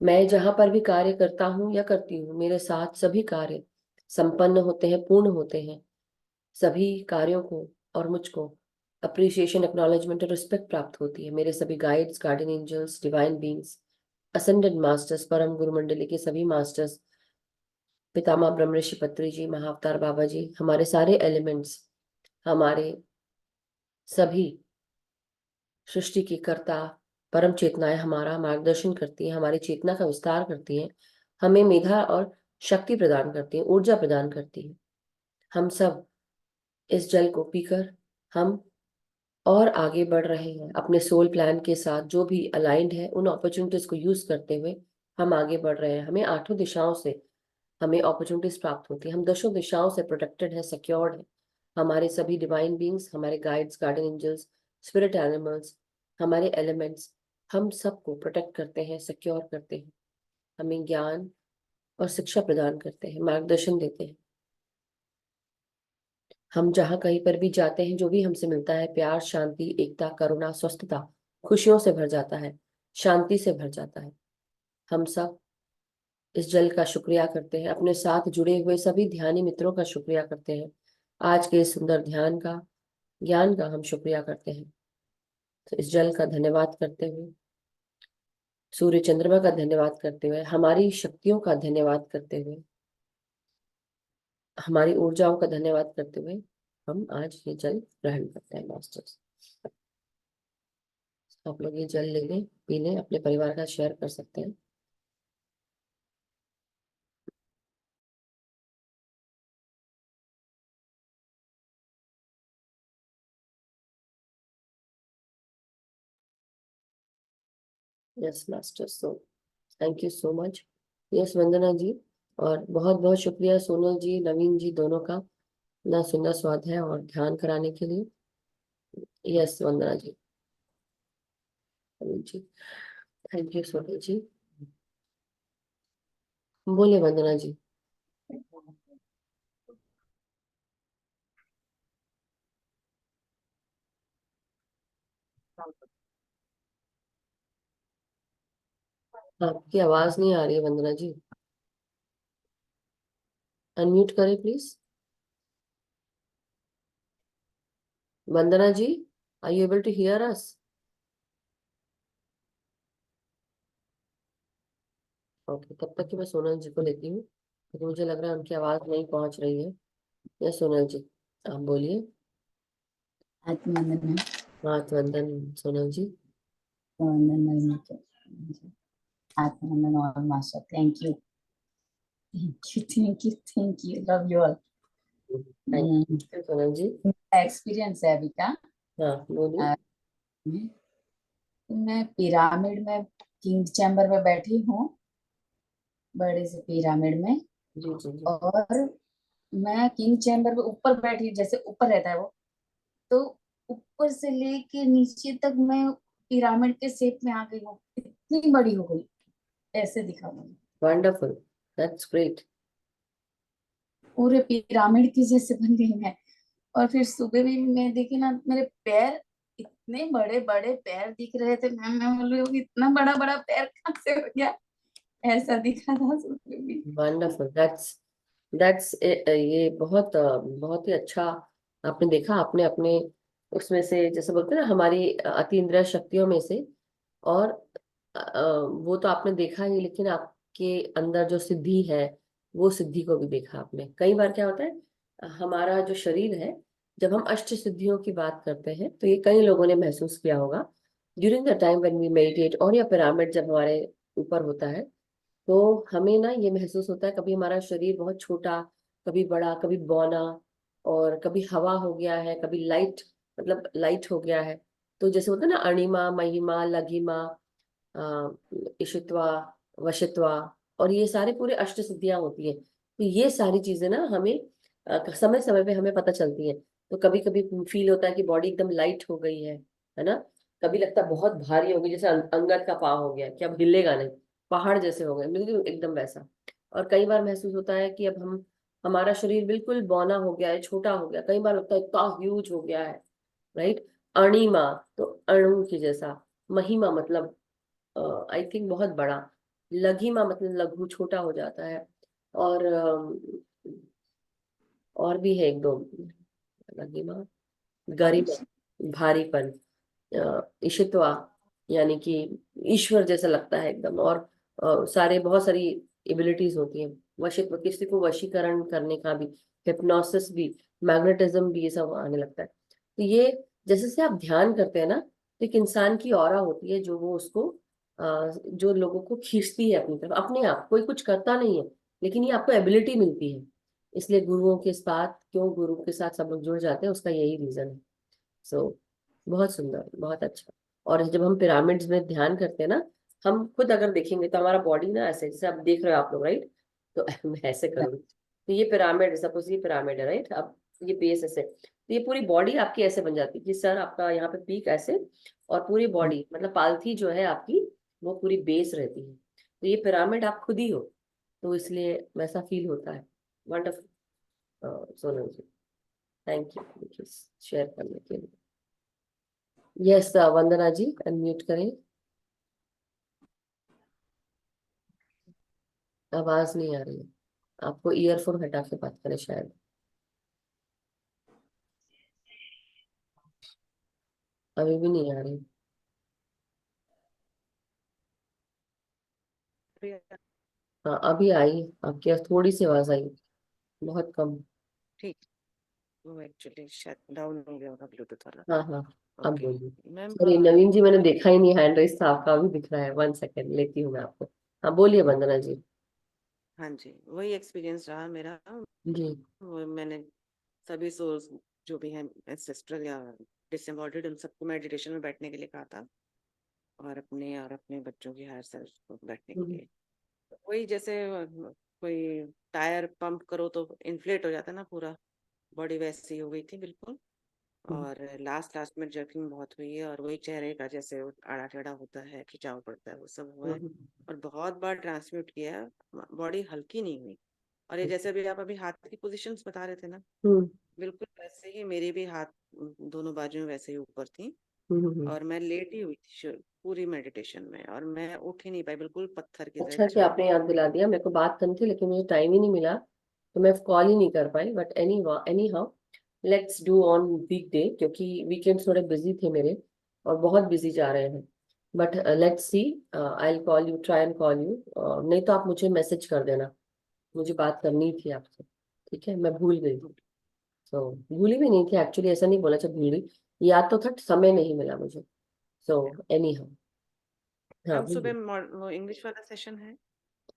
मैं जहां पर भी कार्य करता हूँ या करती हूँ, मेरे साथ सभी कार्य संपन्न होते हैं, पूर्ण होते हैं। सभी कार्यों को और मुझको अप्रिसिएशन, एक्नॉलेजमेंट और रिस्पेक्ट प्राप्त होती है। मेरे सभी guides, guardian angels, divine beings, ascended masters, परम गुरु मंडली के सभी मास्टर्स, पितामह ब्रह्म ऋषि पत्री जी, महाअवतार बाबा जी, हमारे सारे एलिमेंट्स, हमारे सभी सृष्टि की कर्ता परम चेतनाएं हमारा मार्गदर्शन करती हैं, हमारी चेतना का विस्तार करती हैं, हमें मेधा और शक्ति प्रदान करती हैं, ऊर्जा प्रदान करती हैं। हम सब इस जल को पीकर हम और आगे बढ़ रहे हैं अपने सोल प्लान के साथ, जो भी अलाइंड है उन अपॉर्चुनिटीज को यूज करते हुए हम आगे बढ़ रहे हैं। हमें आठों दिशाओं से हमें अपॉर्चुनिटीज प्राप्त होती है, हम दशों दिशाओं से प्रोटेक्टेड है, सिक्योर्ड है। हमारे सभी डिवाइन बीइंग्स, हमारे guides, guardian angels, spirit animals, हमारे एलिमेंट्स, हम सबको प्रोटेक्ट करते हैं, सिक्योर करते हैं, हमें ज्ञान और शिक्षा प्रदान करते हैं, मार्गदर्शन देते हैं। हम जहाँ कहीं पर भी जाते हैं, जो भी हमसे मिलता है, प्यार, शांति, एकता, करुणा, स्वस्थता, खुशियों से भर जाता है, शांति से भर जाता है। हम सब इस जल का शुक्रिया करते हैं, अपने साथ जुड़े हुए सभी ध्यानी मित्रों का शुक्रिया करते हैं, आज के इस सुंदर ध्यान का, ज्ञान का हम शुक्रिया करते हैं। तो इस जल का धन्यवाद करते हुए, सूर्य चंद्रमा का धन्यवाद करते हुए, हमारी शक्तियों का धन्यवाद करते हुए, हमारी ऊर्जाओं का धन्यवाद करते हुए, हम आज ये जल ग्रहण करते हैं मास्टर्स। आप लोग ये जल ले लें, पी लें, अपने परिवार का शेयर कर सकते हैं। Yes masters, so thank you so much. Yes Vandana ji, और बहुत बहुत शुक्रिया सोनल जी, नवीन जी, दोनों का इतना सुंदर स्वाध्याय और ध्यान कराने के लिए। Yes Vandana ji, Naveen ji, thank you Sonal ji. बोले वंदना जी। आपकी आवाज नहीं आ रही है वंदना जी, अनम्यूट करें please. Vandana ji, are you able to hear us? Okay, तब तक कि मैं सोनल जी को लेती हूँ, क्योंकि मुझे लग रहा है उनकी आवाज नहीं पहुंच रही है। यस सोनल जी, आप बोलिए। आत्मवंदना। हाथ वंदन सोनल जी। वंदना आत्मवंदन और master, thank you thank you, love you all. Thank you Sonal ji. Experience है अभी का। हाँ बोलिए। अ, मैं पिरामिड में, किंग चैम्बर में बैठी हूँ, बड़े से पिरामिड में। जी जी जी। और मैं किंग चैम्बर में ऊपर बैठी, जैसे ऊपर रहता है वो, तो ऊपर से लेके नीचे तक मैं पिरामिड के शेप में आ गई हूँ, इतनी बड़ी हो गई, ऐसे दिखा मुझे, वंडरफुल, दैट्स ग्रेट। पूरे पिरामिड की जैसे बन गई मैं। और फिर सुबह भी मैं देखी ना, मेरे पैर इतने बड़े बड़े पैर दिख रहे थे। मैं बोल रही हूँ इतना बड़ा बड़ा पैर कहाँ से हो गया, ऐसा दिखा था सुबह भी। वंडरफुल, दैट्स ये बहुत बहुत ही अच्छा। आपने देखा, आपने अपने उसमें से, जैसे बोलते हैं ना, हमारी अति इंद्रिय शक्तियों में से, और वो तो आपने देखा ही, लेकिन आपके अंदर जो सिद्धि है, वो सिद्धि को भी देखा आपने। कई बार क्या होता है, हमारा जो शरीर है, जब हम अष्ट सिद्धियों की बात करते हैं, तो ये कई लोगों ने महसूस किया होगा during the time when we meditate, और या पिरामिड जब हमारे ऊपर होता है, तो हमें ना ये महसूस होता है, कभी हमारा शरीर बहुत छोटा, कभी बड़ा, कभी बौना, और कभी हवा हो गया है, कभी लाइट, मतलब लाइट हो गया है। तो जैसे होता है ना, अणिमा, महिमा, लघिमा, इशित्वा, वशित्वा, और ये सारे पूरे अष्ट सिद्धियां होती है। तो ये सारी चीजें ना हमें समय समय पे हमें पता चलती है। तो कभी कभी फील होता है कि बॉडी एकदम लाइट हो गई है ना। कभी लगता है बहुत भारी हो गई, जैसे अंगद का पाँव हो गया कि अब हिलेगा नहीं, पहाड़ जैसे हो गए, बिल्कुल एकदम वैसा। और कई बार महसूस होता है कि अब हमारा शरीर बिल्कुल बौना हो गया है, छोटा हो गया। कई बार लगता है इतना ह्यूज हो गया है, राइट। अणिमा, तो अणु की जैसा। महिमा मतलब आई थिंक बहुत बड़ा। लघिमा मतलब लघु, छोटा हो जाता है। और और भी है एक दो, लघिमा, गरिमा, भारीपन, ईशित्वा यानी कि ईश्वर जैसा लगता है एकदम, और सारे बहुत सारी एबिलिटीज होती हैं। वशित्व, किसी को वशीकरण करने का भी, हिप्नोसिस भी, मैग्नेटिज्म भी, ये सब आने लगता है। तो ये जैसे से आप ध्यान करते हैं ना, तो एक इंसान की ऑरा होती है जो वो उसको जो लोगों को खींचती है अपनी तरफ, अपने आप। कोई कुछ करता नहीं है, लेकिन ये आपको एबिलिटी मिलती है। इसलिए गुरुओं के साथ, क्यों गुरु के साथ सब लोग जुड़ जाते हैं, उसका यही रीजन है। सो बहुत सुंदर, बहुत अच्छा। और जब हम पिरामिड्स में ध्यान करते हैं ना, हम खुद अगर देखेंगे तो हमारा बॉडी ना ऐसे, जैसे आप देख रहे हो आप लोग, राइट? तो मैं ऐसे करूँगी, तो ये पिरामिड, सपोज ये पिरामिड है, राइट? अब ये बेस ऐसे, तो ये पूरी बॉडी आपकी ऐसे बन जाती है कि सर आपका यहाँ पे पीक ऐसे, और पूरी बॉडी मतलब पालथी जो है आपकी, वो पूरी बेस रहती है। तो ये पिरामिड आप खुद ही हो, तो इसलिए वैसा फील होता है। Wonderful Sonal ji, thank you share करने के लिए। यस वंदना जी, अनम्यूट करें। आवाज नहीं आ रही है, आपको ईयरफोन हटा के बात करें शायद। अभी भी नहीं आ रही। हाँ अभी आई, आपकी थोड़ी सी आवाज आई, बहुत कम। ठीक, वो एक्चुअली शायद डाउन हो गया होगा ब्लूटूथ वाला। हाँ हाँ, अब ओके बोलिए। मैम। सॉरी नवीन जी, मैंने देखा ही नहीं, हैंड रेस था आपका, अभी दिख रहा है। 1 सेकेंड लेती हूँ मैं आपको। हाँ बोलिए वंदना जी। हाँ जी, वही एक्सपीरियंस रहा मेरा। जी। मैंने सभी सोर्स जो भी हैं एंसेस्ट्रल या डिसएम्बॉडीड, उन सबको मेडिटेशन में बैठने के लिए कहा था, और अपने बच्चों की हायर सेल्फ को बैठने के लिए। वही जैसे कोई टायर पंप करो तो इन्फ्लेट हो जाता है ना पूरा, बॉडी वैसी हो गई थी बिल्कुल। और लास्ट में जर्किंग बहुत हुई है, और वही चेहरे का जैसे आड़ा टेढ़ा होता है, खिंचाव पड़ता है, वो सब हुआ है। और बहुत बार ट्रांसम्यूट किया है, बॉडी हल्की नहीं हुई। और ये जैसे अभी आप हाथ की पोजीशंस बता रहे थे ना, बिल्कुल वैसे ही मेरे भी हाथ दोनों बाजुएं वैसे ही ऊपर थी। और मैं लेटी हुई थी पूरी मेडिटेशन में, और मैं उठ ही नहीं पाई, बिल्कुल पत्थर की तरह अच्छा कि चिपक आपने याद दिला दिया, मेरे को बात करनी थी लेकिन मुझे टाइम ही नहीं मिला, तो मैं कॉल ही नहीं कर पाई। But anyhow, let's do on weekday, क्योंकि वीकेंड थोड़े बिजी थे मेरे, और बहुत बिजी जा रहे हैं। But let's see, I call you, try and call you, नहीं तो आप मुझे मैसेज कर देना, मुझे बात करनी थी आपसे। ठीक है, मैं भूल गई। तो भूली भी नहीं थी एक्चुअली, ऐसा नहीं बोला अच्छा भूल गई, याद तो था, समय नहीं मिला मुझे। सो एनी हाउ, हाँ मैम बोलिए। सुबह वो इंग्लिश वाला सेशन है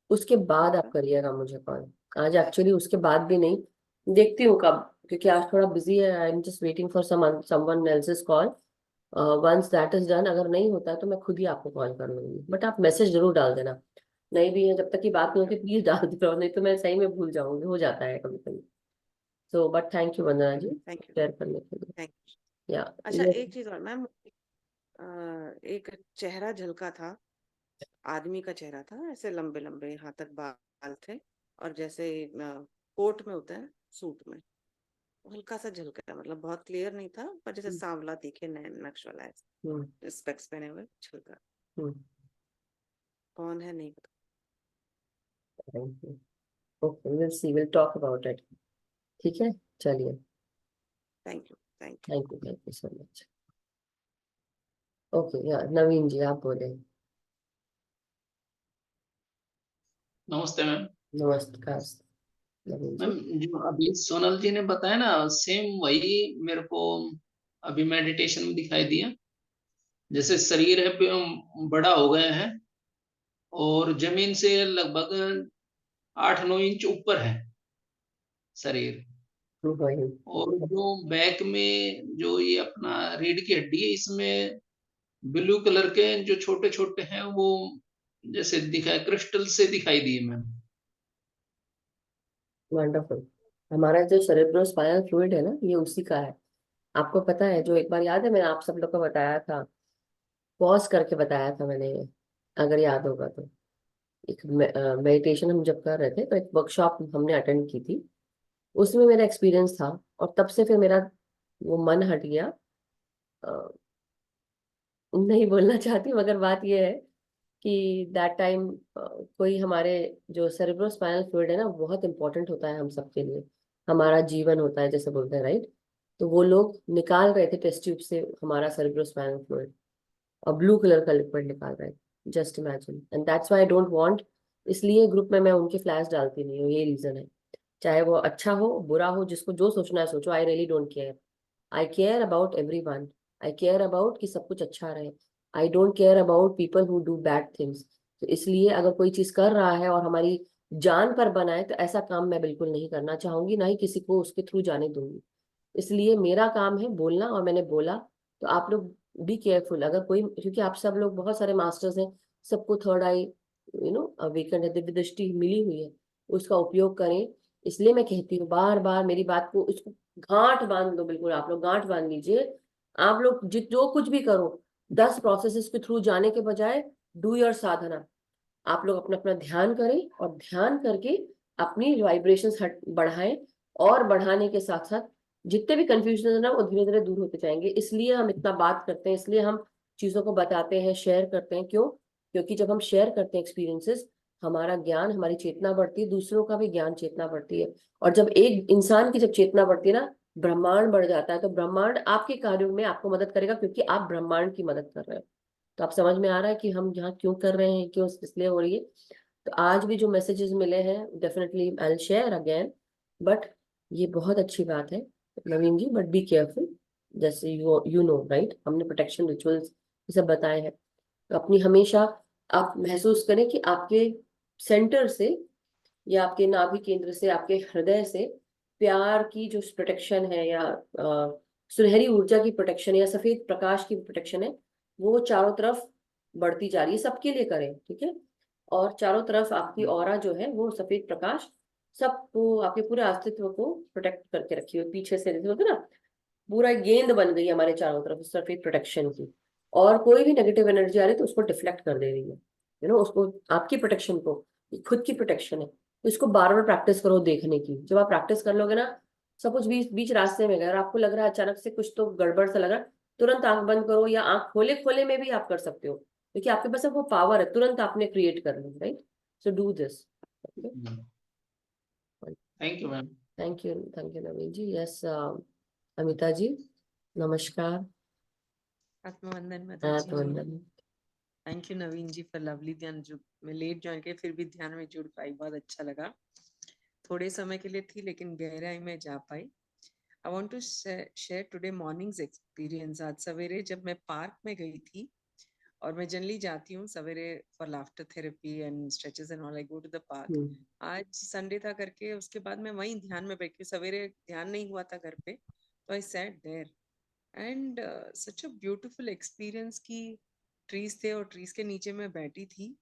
उसके बाद आप आपका? करिएगा मुझे कॉल। आज एक्चुअली उसके बाद भी नहीं, देखती हूँ कब, क्योंकि आज थोड़ा बिजी है। I am just waiting for someone else's call. Once that is done, अगर नहीं होता है तो मैं खुद ही आपको कॉल कर लूंगी, बट आप मैसेज जरूर डाल देना। नहीं भी है, जब तक की बात नहीं होती प्लीज डाल दो, नहीं तो मैं सही में भूल जाऊंगी, हो जाता है कभी कभी। So but thank you Vandana ji thank you, share करने के लिए। थैंक या यू। अच्छा, ये एक चीज और मैम, एक चेहरा झलका था, आदमी का चेहरा था, ऐसे लंबे लंबे यहाँ तक बाल थे, और जैसे कोट में होता है, सूट में हल्का सा झलका, मतलब बहुत क्लियर नहीं था, पर जैसे सांवला दिखे, नैन नक्श वाला हम्म, है, स्पेक्स पहने हुए झलका। हम्म, कौन है नहीं पता। Thank you. Okay will see, will talk about it. ठीक है, चलिए। Thank you, thank you. Thank you so much. Okay या नवीन जी आप बोले। नमस्ते मैम। नमस्कार नवीन मैम जी। जो अभी सोनल जी ने बताया ना, सेम वही मेरे को अभी मेडिटेशन में दिखाई दिया। जैसे शरीर है बड़ा हो गया है, और जमीन से लगभग 8-9 इंच ऊपर है शरीर। वही। और जो बैक में जो ये अपना रीढ़ की हड्डी है, इसमें ब्लू कलर के जो छोटे छोटे हैं, वो जैसे दिखाई, क्रिस्टल से दिखाई दिए मैम। वंडरफुल। हमारा जो सेरेब्रोस्पाइनल फ्लूइड है ना, ये उसी का है। आपको पता है, जो एक बार याद है मैंने आप सब लोग को बताया था, पॉज करके बताया था मैंने, अगर याद होगा तो। एक मेडिटेशन हम जब कर रहे थे, तो एक वर्कशॉप हमने अटेंड की थी, उसमें मेरा एक्सपीरियंस था, और तब से फिर मेरा वो मन हट गया। अ, नहीं बोलना चाहती, मगर बात ये है कि दैट टाइम कोई हमारे, जो सेरेब्रोस्पाइनल फ्लूइड है ना, बहुत इंपॉर्टेंट होता है हम सबके लिए, हमारा जीवन होता है जैसे बोलते हैं, राइट? तो वो लोग निकाल रहे थे टेस्ट ट्यूब से हमारा सेरेब्रोस्पाइनल फ्लूइड, और ब्लू कलर का लिक्विड निकाल रहे थे, just imagine. And that's why I don't want, इसलिए ग्रुप में मैं उनके फ्लैश डालती नहीं हूँ, ये रीजन है। चाहे वो अच्छा हो बुरा हो, जिसको जो सोचना है सोचो, I really don't care. I care about everyone, I care about कि सब कुछ अच्छा रहे। I don't care about people who do bad things. तो इसलिए अगर कोई चीज कर रहा है और हमारी जान पर बना है, तो ऐसा काम मैं बिल्कुल नहीं करना चाहूंगी, ना ही किसी को उसके थ्रू जाने दूंगी। इसलिए मेरा काम है बोलना, और मैंने बोला। तो आप लोग बी केयरफुल, अगर कोई, क्योंकि आप सब लोग बहुत सारे मास्टर्स हैं, सबको थर्ड आई वीकेंड है, दिव्य दृष्टि मिली हुई है, उसका उपयोग करें। इसलिए मैं कहती हूँ बार बार, मेरी बात को, इसको गांठ बांध दो, बिल्कुल आप लोग गांठ बांध लीजिए। आप लोग जो कुछ भी करो, 10 प्रोसेसेस के थ्रू जाने के बजाय डू योर साधना। आप लोग अपना अपना ध्यान करें, और ध्यान करके अपनी वाइब्रेशंस हट बढ़ाएं, और बढ़ाने के साथ साथ जितने भी कंफ्यूजन है ना, वो धीरे धीरे दूर होते जाएंगे। इसलिए हम इतना बात करते हैं, इसलिए हम चीजों को बताते हैं, शेयर करते हैं। क्यों? क्योंकि जब हम शेयर करते हैं एक्सपीरियंसेस, हमारा ज्ञान, हमारी चेतना बढ़ती है, दूसरों का भी ज्ञान चेतना बढ़ती है। और जब एक इंसान की जब चेतना बढ़ती है ना, ब्रह्मांड बढ़ जाता है। तो ब्रह्मांड आपके कार्यों में आपको मदद करेगा, क्योंकि आप ब्रह्मांड की मदद कर रहे हो। तो आप समझ में आ रहा है कि हम यहाँ क्यों कर रहे हैं, क्यों इसलिए हो रही है। तो आज भी जो मैसेजेस मिले हैं, definitely I will share again. But ये बहुत अच्छी बात है नवीन जी, बट बी केयरफुल। जैसे यू नो राइट, हमने प्रोटेक्शन रिचुअल्स ये सब बताए हैं। तो अपनी हमेशा आप महसूस करें कि आपके सेंटर से, या आपके नाभि केंद्र से, आपके हृदय से प्यार की जो प्रोटेक्शन है, या सुनहरी ऊर्जा की प्रोटेक्शन, या सफेद प्रकाश की प्रोटेक्शन है, वो चारों तरफ बढ़ती जा रही है। सबके लिए करें, ठीक है। और चारों तरफ आपकी ऑरा जो है, वो सफेद प्रकाश सबको, आपके पूरे अस्तित्व को प्रोटेक्ट करके रखी हुई। पीछे से जैसे होता है ना, पूरा एक गेंद बन गई है हमारे चारों तरफ सफेद प्रोटेक्शन की। और कोई भी नेगेटिव एनर्जी आ रही है तो उसको डिफ्लेक्ट कर दे रही है, उसको, आपकी प्रोटेक्शन को, खुद की प्रोटेक्शन है। तो इसको बार बार प्रैक्टिस करो देखने की। जब आप प्रैक्टिस कर लोगे ना, सब कुछ बीच बीच रास्ते में गए और आपको लग रहा है अचानक से कुछ तो गड़बड़ सा लग रहा है, तुरंत आंख बंद करो, या आंख खोले खोले में भी आप कर सकते हो, क्योंकि आपके पास अब वो पावर है, तुरंत आपने क्रिएट कर ली, right. So do this. Thank you ma'am. Thank you Naveen ji. Yes, Amita ji, नमस्कार। आत्मवंदन माता जी। आत्मवंदन। Thank you Naveen ji for lovely ध्यान। जो मैं लेट ज्वाइन किया, फिर भी ध्यान में जुड़ पाई, बहुत अच्छा लगा। थोड़े समय के लिए थी, लेकिन गहराई में जा पाई। I want to share today morning's experience. आज सवेरे जब मैं पार्क में गई थी, और मैं जनरली जाती हूँ सवेरे for laughter therapy and stretches and all, I go to the park. आज संडे था करके, उसके बाद मैं वहीं ध्यान में बैठी। सवेरे ध्यान नहीं हुआ था घर पे, तो I sat there and such a beautiful experience की ट्रीज थे, और ट्रीज के नीचे मैं बैठी थी।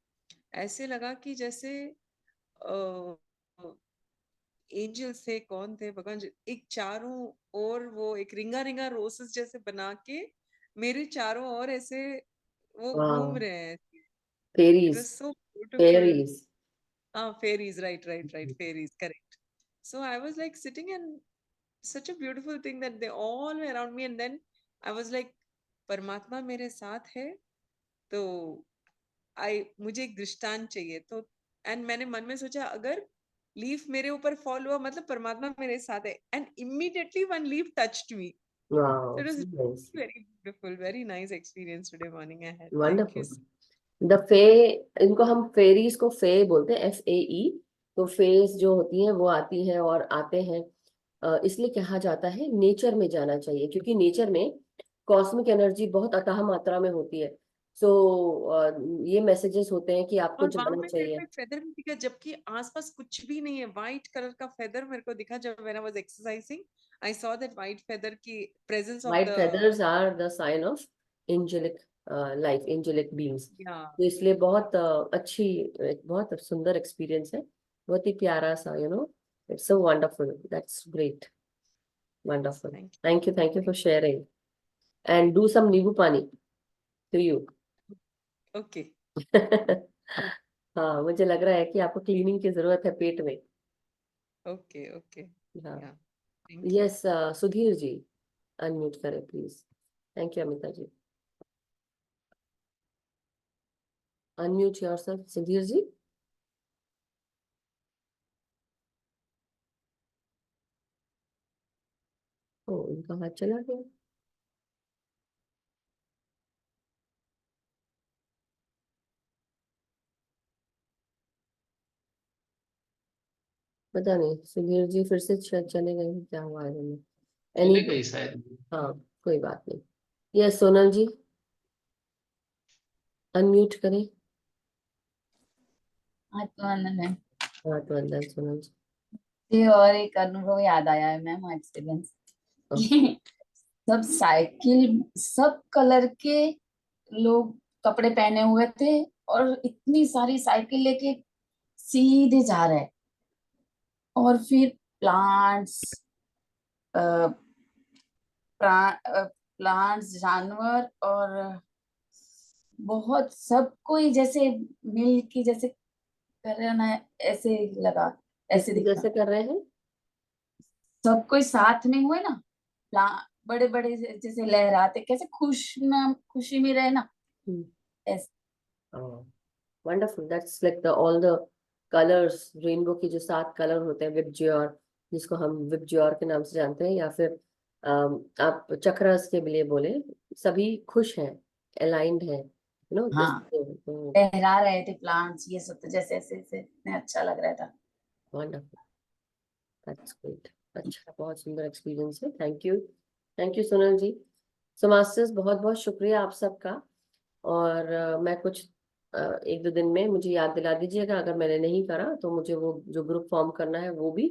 ऐसे लगा कि जैसे एंजल्स थे, कौन थे भगवान जी, एक चारों ओर वो एक रिंगा रिंगा रोसेस जैसे बना के मेरे चारों ओर ऐसे वो घूम रहे हैं। It was fairies, so beautiful. Fairies. Fairies, right, fairies, correct. So I was like sitting, and such a beautiful thing that they all were around me, and then I was like, परमात्मा मेरे साथ है, तो मुझे एक दृष्टांत चाहिए। तो एंड मैंने मन में सोचा, अगर लीफ मेरे ऊपर फॉल हुआ, मतलब परमात्मा मेरे साथ है। And immediately one leaf touched me. Wow, So it was so nice. very beautiful, very nice experience today morning I had. Thank you. Wonderful. The फे, इनको हम फेरीज को फे बोलते हैं, FAE। तो फेज जो होती हैं वो आती हैं और आते हैं। इसलिए कहा जाता है नेचर में जाना चाहिए, क्योंकि नेचर में कॉस्मिक एनर्जी बहुत अथाह मात्रा में होती है। सो ये मैसेजेस होते हैं कि आपको और वहां जाना पे मेरे को चाहिए। एक फेदर भी दिखा, जबकि आसपास कुछ भी नहीं है। व्हाइट कलर का फेदर मेरे को दिखा जब when I was exercising. I saw that white feather की presence of white the feathers are the sign of angelic life, angelic beings. या तो इसलिए बहुत अच्छी, एक बहुत सुंदर एक्सपीरियंस है, बहुत ही प्यारा सा, it's so wonderful, that's great, wonderful. Thank thank you for sharing, and do some nimbu pani to you. You. Okay, हाँ, मुझे लग रहा है कि आपको क्लीनिंग की जरूरत है पेट में। ओके, ओके, हाँ। Yeah thank you. Yes, Sudhir ji, unmute करें please. Thank you Amita ji. Unmute yourself Sudhir ji. उनका हाथ चला गया। पता नहीं, सुधीर जी फिर से शायद चले गए हैं, क्या हुआ है उन्हें। चले एनी, गई शायद। हाँ कोई बात नहीं। यस सोनल जी, अनम्यूट करें। हाँ तो अंदर मैम, हाँ तो अंदर सोनल जी। ये और एक अनुभव याद आया है मैम, एक्सपीरियंस। ओके। सब साइकिल, सब कलर के लोग कपड़े पहने हुए थे और इतनी सारी साइकिल लेके सीधे जा रहे हैं। और फिर प्लांट्स, प्लांट्स, जानवर और बहुत सब कोई जैसे मिल के जैसे कर रहे हैं ना, ऐसे लगा, ऐसे इसमें दिखा। कैसे कर रहे हैं? सब कोई साथ में हुए ना, बड़े बड़े जैसे लहराते, कैसे खुशी में रहे ना, ऐसे। Wonderful, that's like the all the colours, rainbow की जो 7 कलर होते हैं, विबज्योर, जिसको हम विबज्योर के नाम से जानते हैं, या फिर आप चक्रस के लिए बोले, सभी खुश हैं, अलाइंड हैं, यू नो दिस। हाँ, लहरा रहे थे प्लांट्स, ये सब तो जैसे ऐसे ऐसे इतने अच्छा लग रहा था। Wonderful, that's great. अच्छा, बहुत सुंदर एक्सपीरियंस है। Thank you Sonal ji. So masters, बहुत बहुत शुक्रिया आप सबका। और मैं कुछ 1-2 दिन में मुझे याद दिला दीजिएगा, अगर मैंने नहीं करा तो मुझे वो जो ग्रुप फॉर्म करना है वो भी,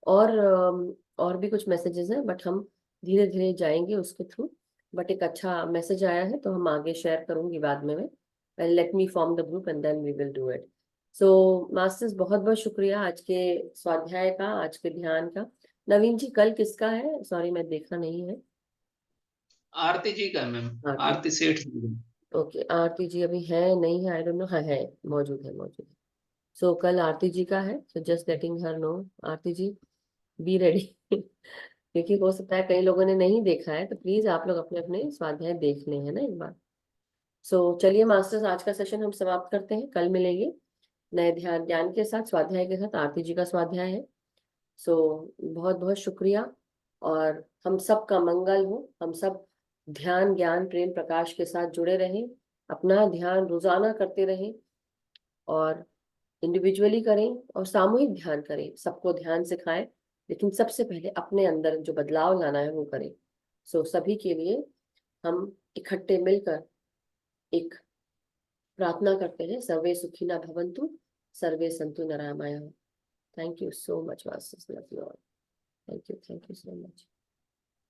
और भी कुछ मैसेजेस हैं, बट हम धीरे धीरे जाएंगे उसके थ्रू। बट एक अच्छा मैसेज आया है तो हम आगे शेयर करूंगी बाद में मैं। Let me form the group and then we will do it. So masters, बहुत बहुत शुक्रिया आज के स्वाध्याय का, आज के ध्यान का। नवीन जी, कल किसका है? सॉरी, मैं देखा नहीं है। आरती जी का मैम, आरती, आरती सेठ जी। ओके। आरती जी अभी है नहीं है, आई डोंट नो। हाँ है, मौजूद है, मौजूद है। सो कल आरती जी का है, so just letting her know. Aarti ji, be ready. क्योंकि हो सकता है कई लोगों ने नहीं देखा है, तो प्लीज आप लोग अपने अपने स्वाध्याय देख लें, है ना, एक बार। सो चलिए मास्टर्स, आज का सेशन हम समाप्त करते हैं, कल मिलेंगे नए ध्यान ज्ञान के साथ, स्वाध्याय के साथ। आरती जी का स्वाध्याय है। सो बहुत बहुत शुक्रिया, और हम सब का मंगल हो। हम सब ध्यान ज्ञान प्रेम प्रकाश के साथ जुड़े रहें, अपना ध्यान रोजाना करते रहें, और इंडिविजुअली करें और सामूहिक ध्यान करें, सबको ध्यान सिखाएं, लेकिन सबसे पहले अपने अंदर जो बदलाव लाना है वो करें। सो सभी के लिए हम इकट्ठे मिलकर एक प्रार्थना करते हैं। सर्वे सुखिनः भवन्तु, सर्वे सन्तु निरामयाः। Thank you so much masters, love you all. Thank you so much.